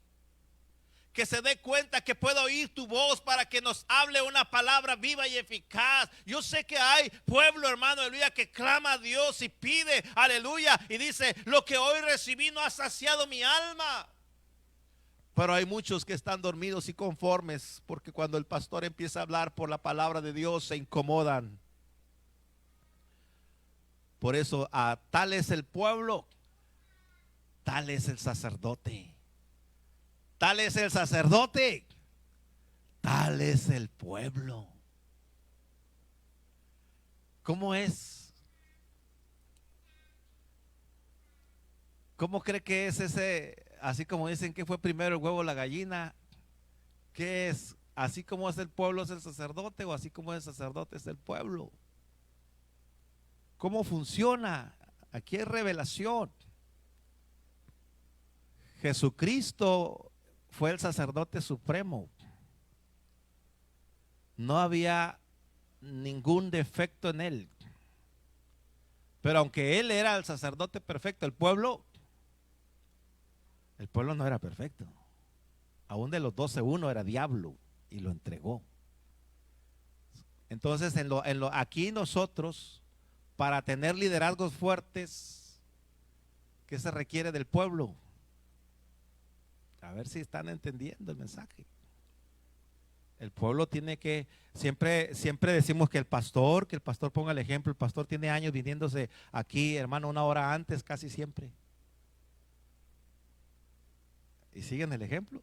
Que se dé cuenta que puedo oír tu voz para que nos hable una palabra viva y eficaz. Yo sé que hay pueblo, hermano, aleluya, que clama a Dios y pide, aleluya, y dice, lo que hoy recibí no ha saciado mi alma. Pero hay muchos que están dormidos y conformes, porque cuando el pastor empieza a hablar por la palabra de Dios se incomodan. Por eso, tal es el pueblo, tal es el sacerdote. Tal es el sacerdote, tal es el pueblo. ¿Cómo es? ¿Cómo cree que es ese? Así como dicen que fue primero el huevo o la gallina. ¿Qué es? Así como es el pueblo es el sacerdote, o así como es el sacerdote es el pueblo. ¿Cómo funciona? Aquí hay revelación. Jesucristo fue el sacerdote supremo. No había ningún defecto en él. Pero aunque él era el sacerdote perfecto, el pueblo no era perfecto. Aún de los 12, uno era diablo y lo entregó. Entonces, aquí nosotros, para tener liderazgos fuertes, ¿qué se requiere del pueblo? A ver si están entendiendo el mensaje. El pueblo tiene que, siempre decimos que el pastor ponga el ejemplo. El pastor tiene años viniéndose aquí, hermano, una hora antes casi siempre. Y siguen el ejemplo.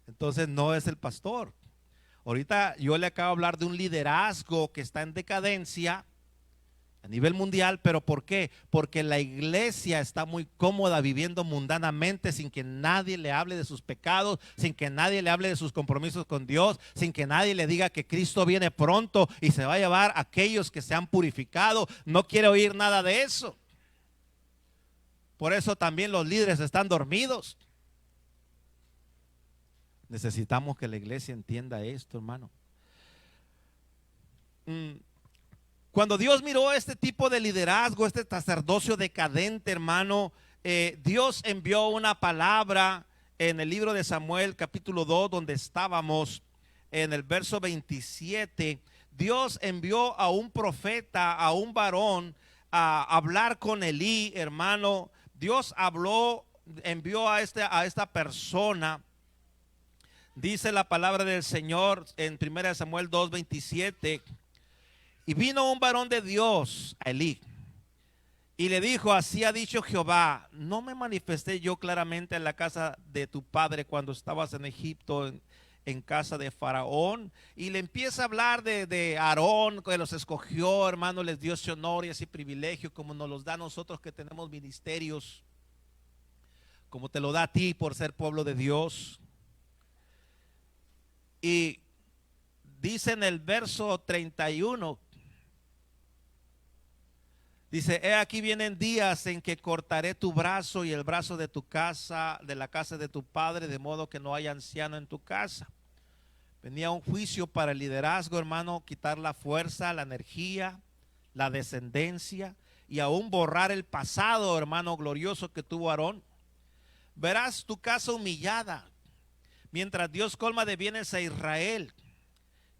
Entonces no es el pastor. Ahorita yo le acabo de hablar de un liderazgo que está en decadencia a nivel mundial, pero ¿por qué? Porque la iglesia está muy cómoda viviendo mundanamente sin que nadie le hable de sus pecados, sin que nadie le hable de sus compromisos con Dios, sin que nadie le diga que Cristo viene pronto y se va a llevar a aquellos que se han purificado. No quiere oír nada de eso. Por eso también los líderes están dormidos. Necesitamos que la iglesia entienda esto, hermano. Cuando Dios miró este tipo de liderazgo, este sacerdocio decadente, hermano, Dios envió una palabra en el libro de Samuel, capítulo 2, donde estábamos, en el verso 27. Dios envió a un profeta, a un varón, a hablar con Elí, hermano. Dios envió a esta persona. Dice la palabra del Señor en 1 Samuel 2:27. Y vino un varón de Dios a Elí y le dijo, así ha dicho Jehová, ¿no me manifesté yo claramente en la casa de tu padre cuando estabas en Egipto, en casa de Faraón? Y le empieza a hablar de Aarón, que los escogió, hermano, les dio ese honor y ese privilegio como nos los da a nosotros que tenemos ministerios, como te lo da a ti por ser pueblo de Dios. Y dice en el verso 31, dice, he aquí vienen días en que cortaré tu brazo y el brazo de tu casa, de la casa de tu padre, de modo que no haya anciano en tu casa. Venía un juicio para el liderazgo, hermano, quitar la fuerza, la energía, la descendencia y aún borrar el pasado, hermano, glorioso que tuvo Aarón. verás tu casa humillada, mientras Dios colma de bienes a Israel.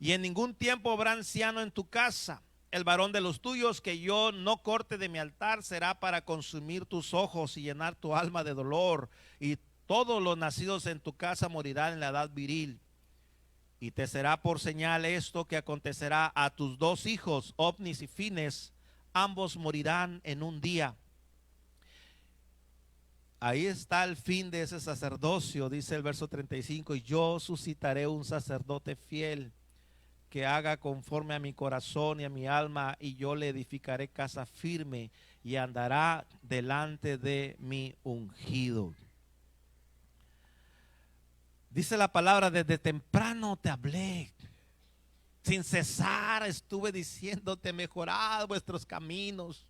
Y en ningún tiempo habrá anciano en tu casa. El varón de los tuyos que yo no corte de mi altar será para consumir tus ojos y llenar tu alma de dolor. Y todos los nacidos en tu casa morirán en la edad viril. Y te será por señal esto que acontecerá a tus dos hijos, Ofnis y Fines, ambos morirán en un día. Ahí está el fin de ese sacerdocio, dice el verso 35, y yo suscitaré un sacerdote fiel que haga conforme a mi corazón y a mi alma, y yo le edificaré casa firme y andará delante de mi ungido. Dice la palabra, desde temprano te hablé, sin cesar estuve diciéndote, mejorad vuestros caminos.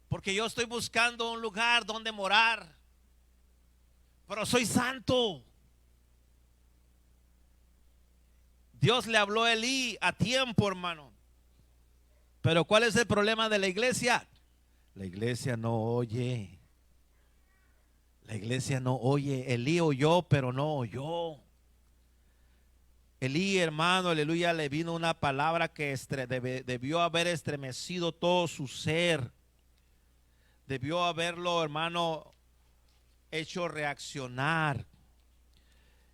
Porque yo estoy buscando un lugar donde morar, pero soy santo. Dios le habló a Elí a tiempo, hermano. Pero ¿cuál es el problema de la iglesia? La iglesia no oye. La iglesia no oye. Elí oyó, pero no oyó. Elí, hermano, aleluya, le vino una palabra que debió haber estremecido todo su ser. Debió haberlo, hermano, hecho reaccionar.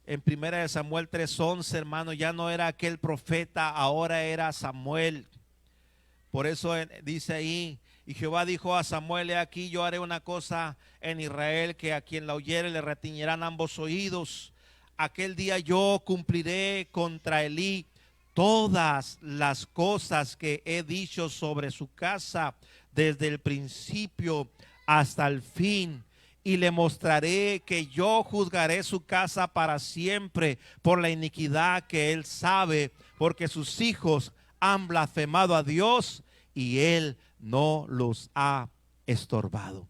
En 1 Samuel 3:11, hermano, ya no era aquel profeta, ahora era Samuel. Por eso dice ahí, y Jehová dijo a Samuel, he aquí yo haré una cosa en Israel, que a quien la oyere le retiñirán ambos oídos. Aquel día yo cumpliré contra Elí todas las cosas que he dicho sobre su casa desde el principio hasta el fin. Y le mostraré que yo juzgaré su casa para siempre por la iniquidad que él sabe, porque sus hijos han blasfemado a Dios y él no los ha estorbado.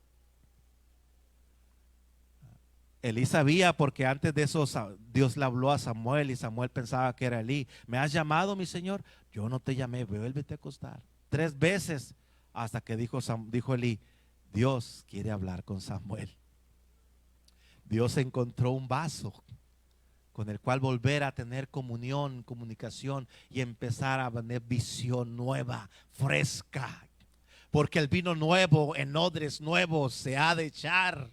Elí sabía, porque antes de eso Dios le habló a Samuel y Samuel pensaba que era Elí. ¿Me has llamado, mi señor? Yo no te llamé, vuélvete a acostar. 3 veces hasta que dijo Elí, Dios quiere hablar con Samuel. Dios encontró un vaso con el cual volver a tener comunión, comunicación y empezar a tener visión nueva, fresca. Porque el vino nuevo en odres nuevos se ha de echar.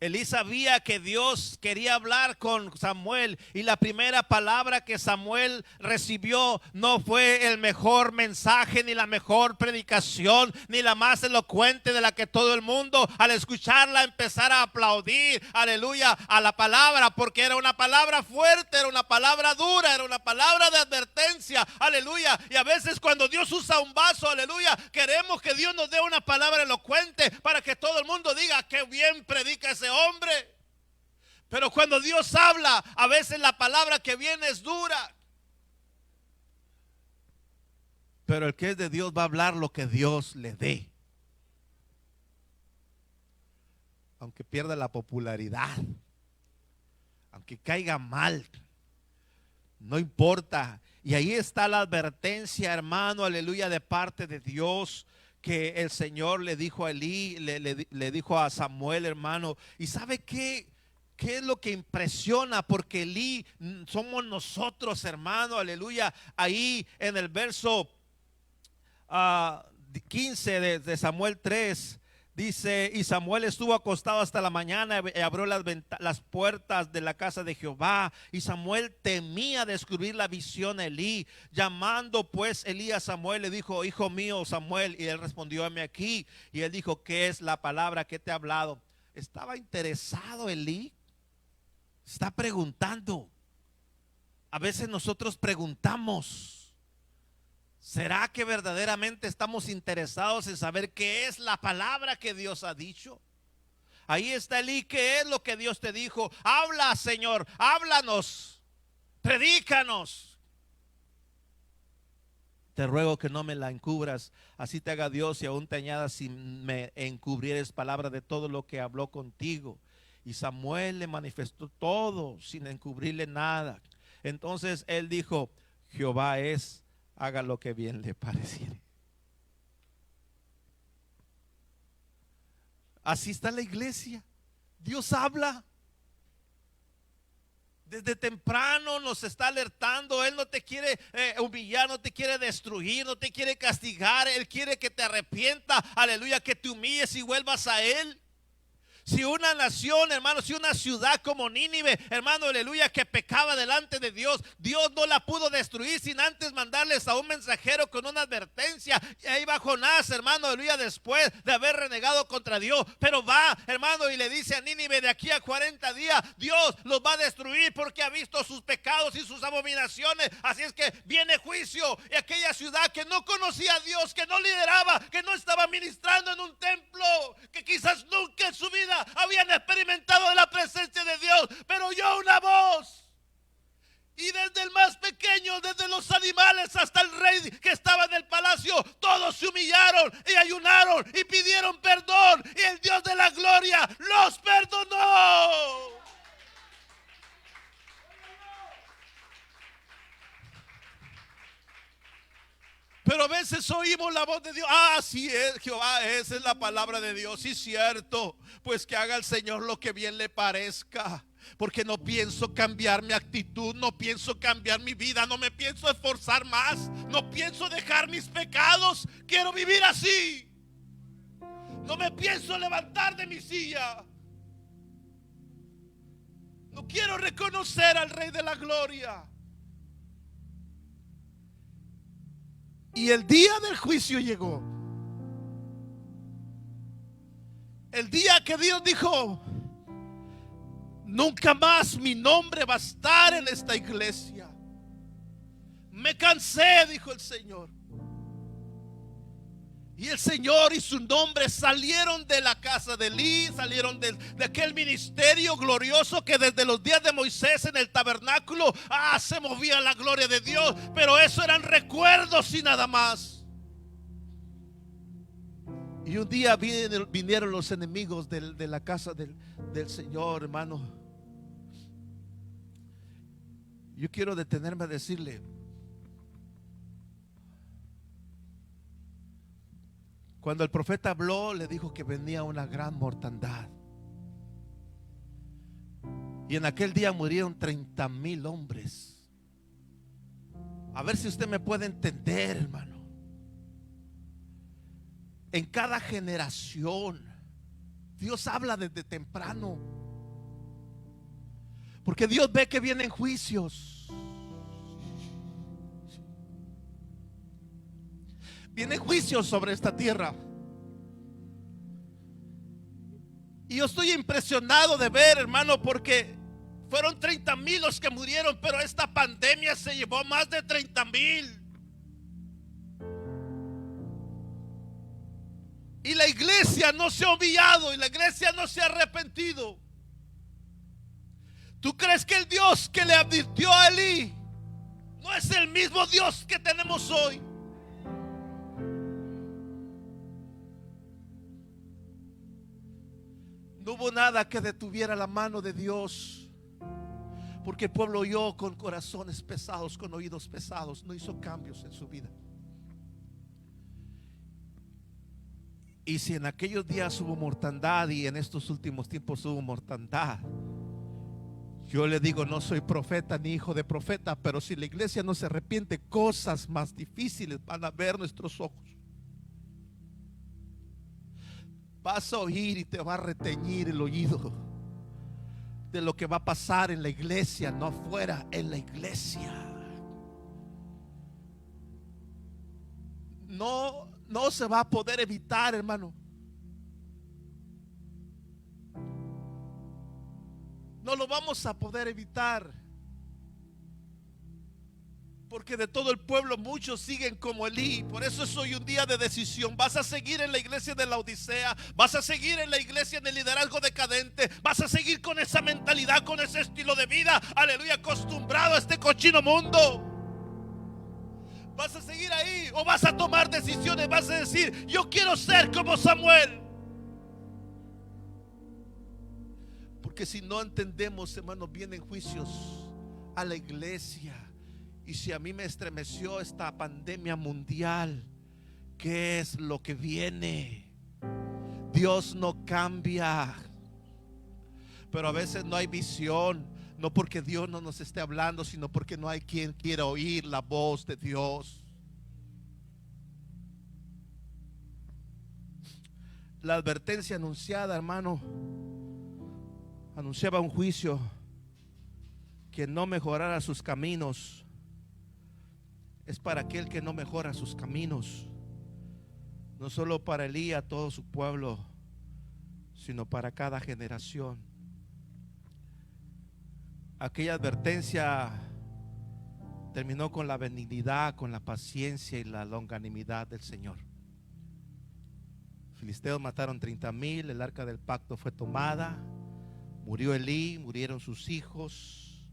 Elí sabía que Dios quería hablar con Samuel, y la primera palabra que Samuel recibió no fue el mejor mensaje, ni la mejor predicación, ni la más elocuente de la que todo el mundo al escucharla empezara a aplaudir, aleluya, a la palabra, porque era una palabra fuerte, era una palabra dura, era una palabra de advertencia, aleluya. Y a veces cuando Dios usa un vaso, aleluya, queremos que Dios nos dé una palabra elocuente para que todo el mundo diga qué bien predica ese hombre. Pero cuando Dios habla, a veces la palabra que viene es dura. Pero el que es de Dios va a hablar lo que Dios le dé, aunque pierda la popularidad, aunque caiga mal, no importa. Y ahí está la advertencia, hermano, aleluya, de parte de Dios, que el Señor le dijo a Elí, le dijo a Samuel, hermano. Y ¿sabe qué es lo que impresiona? Porque Elí somos nosotros, hermano, aleluya. Ahí en el verso 15 de Samuel 3 dice, y Samuel estuvo acostado hasta la mañana y abrió las puertas de la casa de Jehová, y Samuel temía descubrir la visión a Elí. Llamando pues Elí a Samuel, le dijo, hijo mío Samuel, y él respondió, heme aquí. Y él dijo, ¿qué es la palabra que te he hablado? Estaba interesado Elí, está preguntando. A veces nosotros preguntamos, ¿será que verdaderamente estamos interesados en saber qué es la palabra que Dios ha dicho? Ahí está Elí, ¿qué es lo que Dios te dijo? Habla, Señor, háblanos, predícanos. Te ruego que no me la encubras, así te haga Dios y aún te añada si me encubrieres palabra de todo lo que habló contigo. Y Samuel le manifestó todo sin encubrirle nada. Entonces él dijo, Jehová es, haga lo que bien le pareciere. Así está la iglesia. Dios habla. Desde temprano nos está alertando. Él no te quiere humillar, no te quiere destruir, no te quiere castigar. Él quiere que te arrepienta, aleluya, que te humilles y vuelvas a Él. Si una nación, hermano, si una ciudad como Nínive, hermano, aleluya, que pecaba delante de Dios, Dios no la pudo destruir sin antes mandarles a un mensajero con una advertencia. Y ahí va Jonás, hermano, aleluya, después de haber renegado contra Dios. Pero va, hermano, y le dice a Nínive: de aquí a 40 días Dios los va a destruir porque ha visto sus pecados y sus abominaciones. Así es que viene juicio. Y aquella ciudad que no conocía a Dios, que no lideraba, que no estaba ministrando en un templo, que quizás nunca en su vida habían experimentado de la presencia de Dios, pero oyó una voz, y desde el más pequeño, desde los animales hasta el rey que estaba en el palacio, todos se humillaron y ayunaron y pidieron perdón, y el Dios de la gloria los perdonó. Pero a veces oímos la voz de Dios. Sí es, Jehová, esa es la palabra de Dios. Sí, cierto. Pues que haga el Señor lo que bien le parezca. Porque no pienso cambiar mi actitud, no pienso cambiar mi vida, no me pienso esforzar más, no pienso dejar mis pecados. Quiero vivir así. No me pienso levantar de mi silla. No quiero reconocer al Rey de la Gloria. Y el día del juicio llegó. El día que Dios dijo: nunca más mi nombre va a estar en esta iglesia. Me cansé, dijo el Señor. Y el Señor y su nombre salieron de la casa de Elí, salieron de aquel ministerio glorioso que desde los días de Moisés en el tabernáculo se movía la gloria de Dios. Pero eso eran recuerdos y nada más. Y un día vinieron los enemigos de la casa del Señor, hermano. Yo quiero detenerme a decirle: cuando el profeta habló, le dijo que venía una gran mortandad. Y en aquel día murieron 30,000 hombres. A ver si usted me puede entender, hermano. En cada generación Dios habla desde temprano, porque Dios ve que vienen juicios. Viene juicio sobre esta tierra. Y yo estoy impresionado de ver, hermano, porque fueron 30,000 los que murieron, pero esta pandemia se llevó más de 30,000. Y la iglesia no se ha humillado, y la iglesia no se ha arrepentido. ¿Tú crees que el Dios que le advirtió a Elí no es el mismo Dios que tenemos hoy? No hubo nada que detuviera la mano de Dios, porque el pueblo oyó con corazones pesados, con oídos pesados. No hizo cambios en su vida. Y si en aquellos días hubo mortandad, y en estos últimos tiempos hubo mortandad, yo le digo: no soy profeta ni hijo de profeta, pero si la iglesia no se arrepiente, cosas más difíciles van a ver nuestros ojos. Vas a oír y te va a reteñir el oído de lo que va a pasar en la iglesia, no afuera, en la iglesia. No se va a poder evitar, hermano. No lo vamos a poder evitar, porque de todo el pueblo muchos siguen como Elí. Por eso es hoy un día de decisión. ¿Vas a seguir en la iglesia de la Odisea? ¿Vas a seguir en la iglesia en el liderazgo decadente? ¿Vas a seguir con esa mentalidad, con ese estilo de vida, aleluya, acostumbrado a este cochino mundo? ¿Vas a seguir ahí o vas a tomar decisiones? Vas a decir: yo quiero ser como Samuel. Porque si no entendemos, hermanos, vienen juicios a la iglesia. Y si a mí me estremeció esta pandemia mundial, ¿qué es lo que viene? Dios no cambia. Pero a veces no hay visión, no porque Dios no nos esté hablando, sino porque no hay quien quiera oír la voz de Dios. La advertencia anunciada, hermano, anunciaba un juicio. Quien no mejorara sus caminos es para aquel que no mejora sus caminos. No solo para Elías, todo su pueblo, sino para cada generación. Aquella advertencia terminó con la benignidad, con la paciencia y la longanimidad del Señor. Filisteos mataron 30,000, el arca del pacto fue tomada, murió Elí, murieron sus hijos.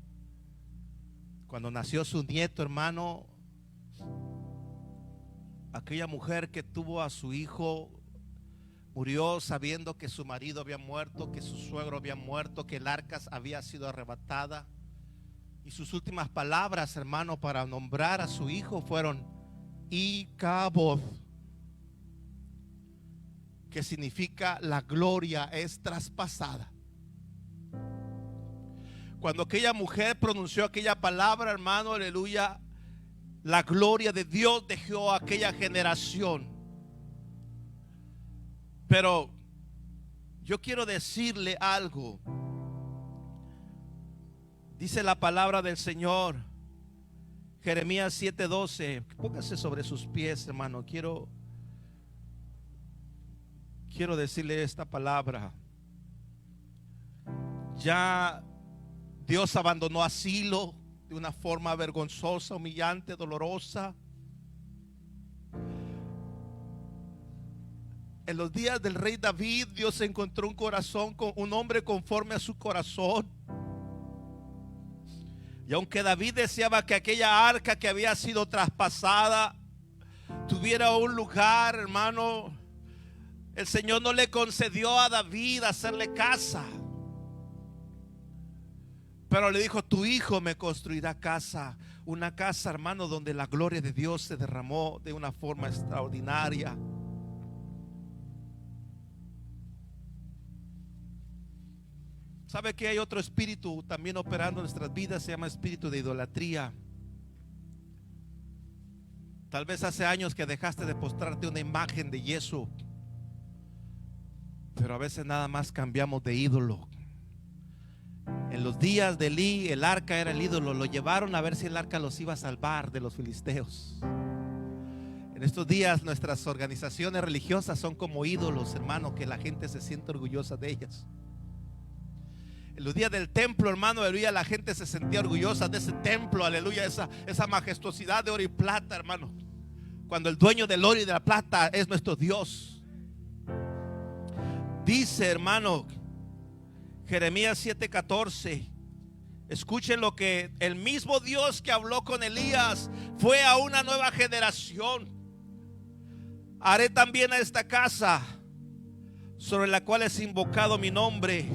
Cuando nació su nieto, hermano, aquella mujer que tuvo a su hijo murió sabiendo que su marido había muerto, que su suegro había muerto, que el arca había sido arrebatada. Y sus últimas palabras, hermano, para nombrar a su hijo fueron Icabod, que significa la gloria es traspasada. Cuando aquella mujer pronunció aquella palabra, hermano, aleluya, la gloria de Dios dejó a aquella generación. Pero yo quiero decirle algo. Dice la palabra del Señor, Jeremías 7:12. Póngase sobre sus pies, hermano. Quiero decirle esta palabra. Ya Dios abandonó a Silo de una forma vergonzosa, humillante, dolorosa. En los días del rey David, Dios encontró un corazón, con un hombre conforme a su corazón. Y aunque David deseaba que aquella arca que había sido traspasada tuviera un lugar, hermano, el Señor no le concedió a David hacerle casa. Pero le dijo: tu hijo me construirá casa. Una casa, hermano, donde la gloria de Dios se derramó de una forma extraordinaria. ¿Sabe que hay otro espíritu también operando en nuestras vidas? Se llama espíritu de idolatría. Tal vez hace años que dejaste de postrarte una imagen de yeso, pero a veces nada más cambiamos de ídolo. En los días de Elí, el arca era el ídolo. Lo llevaron a ver si el arca los iba a salvar de los filisteos. En estos días nuestras organizaciones religiosas son como ídolos, hermano, que la gente se siente orgullosa de ellas. En los días del templo, hermano, aleluya, la gente se sentía orgullosa de ese templo, aleluya, esa majestuosidad de oro y plata, hermano. Cuando el dueño del oro y de la plata es nuestro Dios. Dice, hermano, Jeremías 7:14. Escuchen lo que el mismo Dios que habló con Elías fue a una nueva generación. Haré también a esta casa sobre la cual es invocado mi nombre,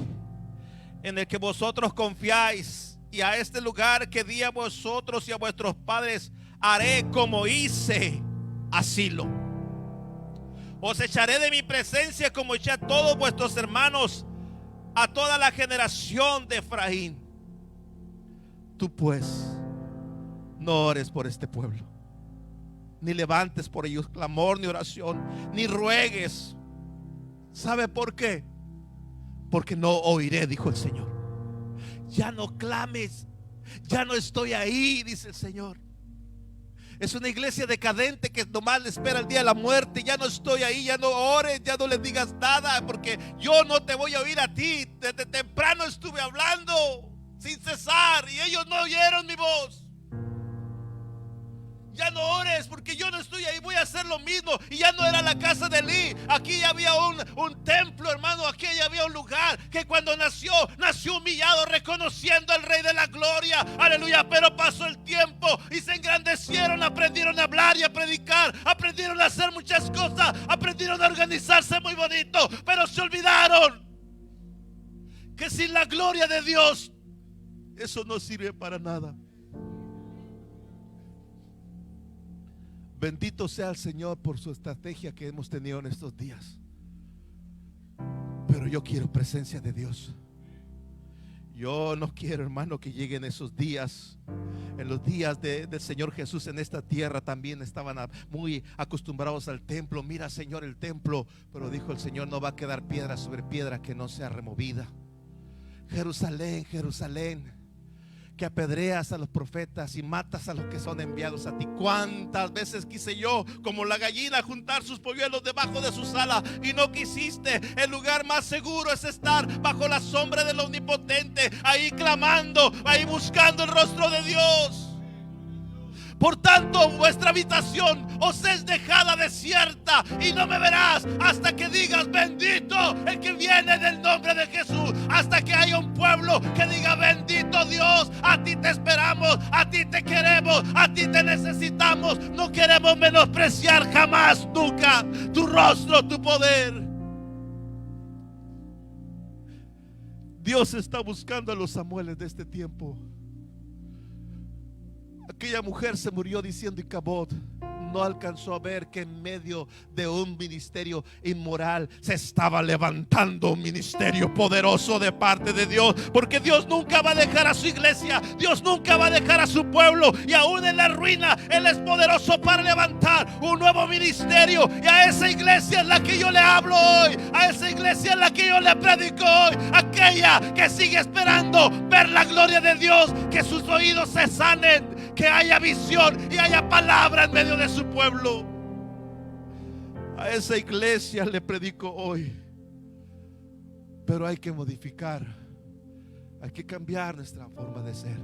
en el que vosotros confiáis, y a este lugar que di a vosotros y a vuestros padres, haré como hice a Silo. Os echaré de mi presencia como eché a todos vuestros hermanos, a toda la generación de Efraín. Tú pues no ores por este pueblo, ni levantes por ellos clamor ni oración, ni ruegues. ¿Sabe por qué? Porque no oiré, dijo el Señor. Ya no clames, ya no estoy ahí, dice el Señor. Es una iglesia decadente que nomás le espera el día de la muerte. Ya no estoy ahí, ya no ores, ya no les digas nada, porque yo no te voy a oír a ti. Desde temprano estuve hablando sin cesar y ellos no oyeron mi voz. Ya no ores, porque yo no estoy ahí, voy a hacer lo mismo. Y ya no era la casa de Elí. Aquí ya había un templo, hermano. Aquí ya había un lugar que cuando nació humillado, reconociendo al Rey de la Gloria. Aleluya. Pero pasó el tiempo y se engrandecieron, aprendieron a hablar y a predicar, aprendieron a hacer muchas cosas, aprendieron a organizarse muy bonito, pero se olvidaron que sin la gloria de Dios eso no sirve para nada. Bendito sea el Señor por su estrategia que hemos tenido en estos días. Pero yo quiero presencia de Dios. Yo no quiero, hermano, que lleguen esos días. En los días del Señor Jesús en esta tierra también estaban muy acostumbrados al templo. Mira, Señor, el templo. Pero dijo el Señor: no va a quedar piedra sobre piedra que no sea removida. Jerusalén, Jerusalén, que apedreas a los profetas y matas a los que son enviados a ti. Cuántas veces quise yo, como la gallina, juntar sus polluelos debajo de sus alas, y no quisiste. El lugar más seguro es estar bajo la sombra del Omnipotente, ahí clamando, ahí buscando el rostro de Dios. Por tanto, vuestra habitación os es dejada desierta, y no me verás hasta que digas: bendito el que viene del nombre de Jesús. Hasta que haya un pueblo que diga: bendito Dios, a ti te esperamos, a ti te queremos, a ti te necesitamos. No queremos menospreciar jamás, nunca, tu rostro, tu poder. Dios está buscando a los Samueles de este tiempo. Aquella mujer se murió diciendo: Icabod. No alcanzó a ver que en medio de un ministerio inmoral se estaba levantando un ministerio poderoso de parte de Dios. Porque Dios nunca va a dejar a su iglesia, Dios nunca va a dejar a su pueblo. Y aún en la ruina Él es poderoso para levantar un nuevo ministerio. Y a esa iglesia es la que yo le hablo hoy, a esa iglesia es la que yo le predico hoy. Aquella que sigue esperando ver la gloria de Dios, que sus oídos se sanen, que haya visión y haya palabra en medio de su pueblo. A esa iglesia le predico hoy. Pero hay que modificar, hay que cambiar nuestra forma de ser.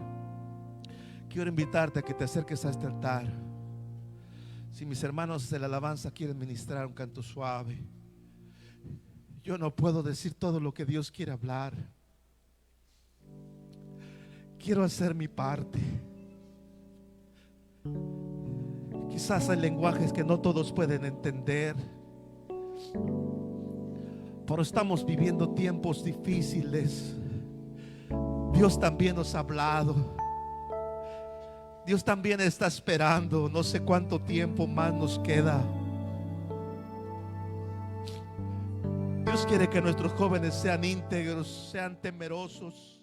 Quiero invitarte a que te acerques a este altar. Si mis hermanos de la alabanza quieren ministrar un canto suave, yo no puedo decir todo lo que Dios quiere hablar. Quiero hacer mi parte. Quizás hay lenguajes que no todos pueden entender, pero estamos viviendo tiempos difíciles. Dios también nos ha hablado. Dios también está esperando. No sé cuánto tiempo más nos queda. Dios quiere que nuestros jóvenes sean íntegros, sean temerosos.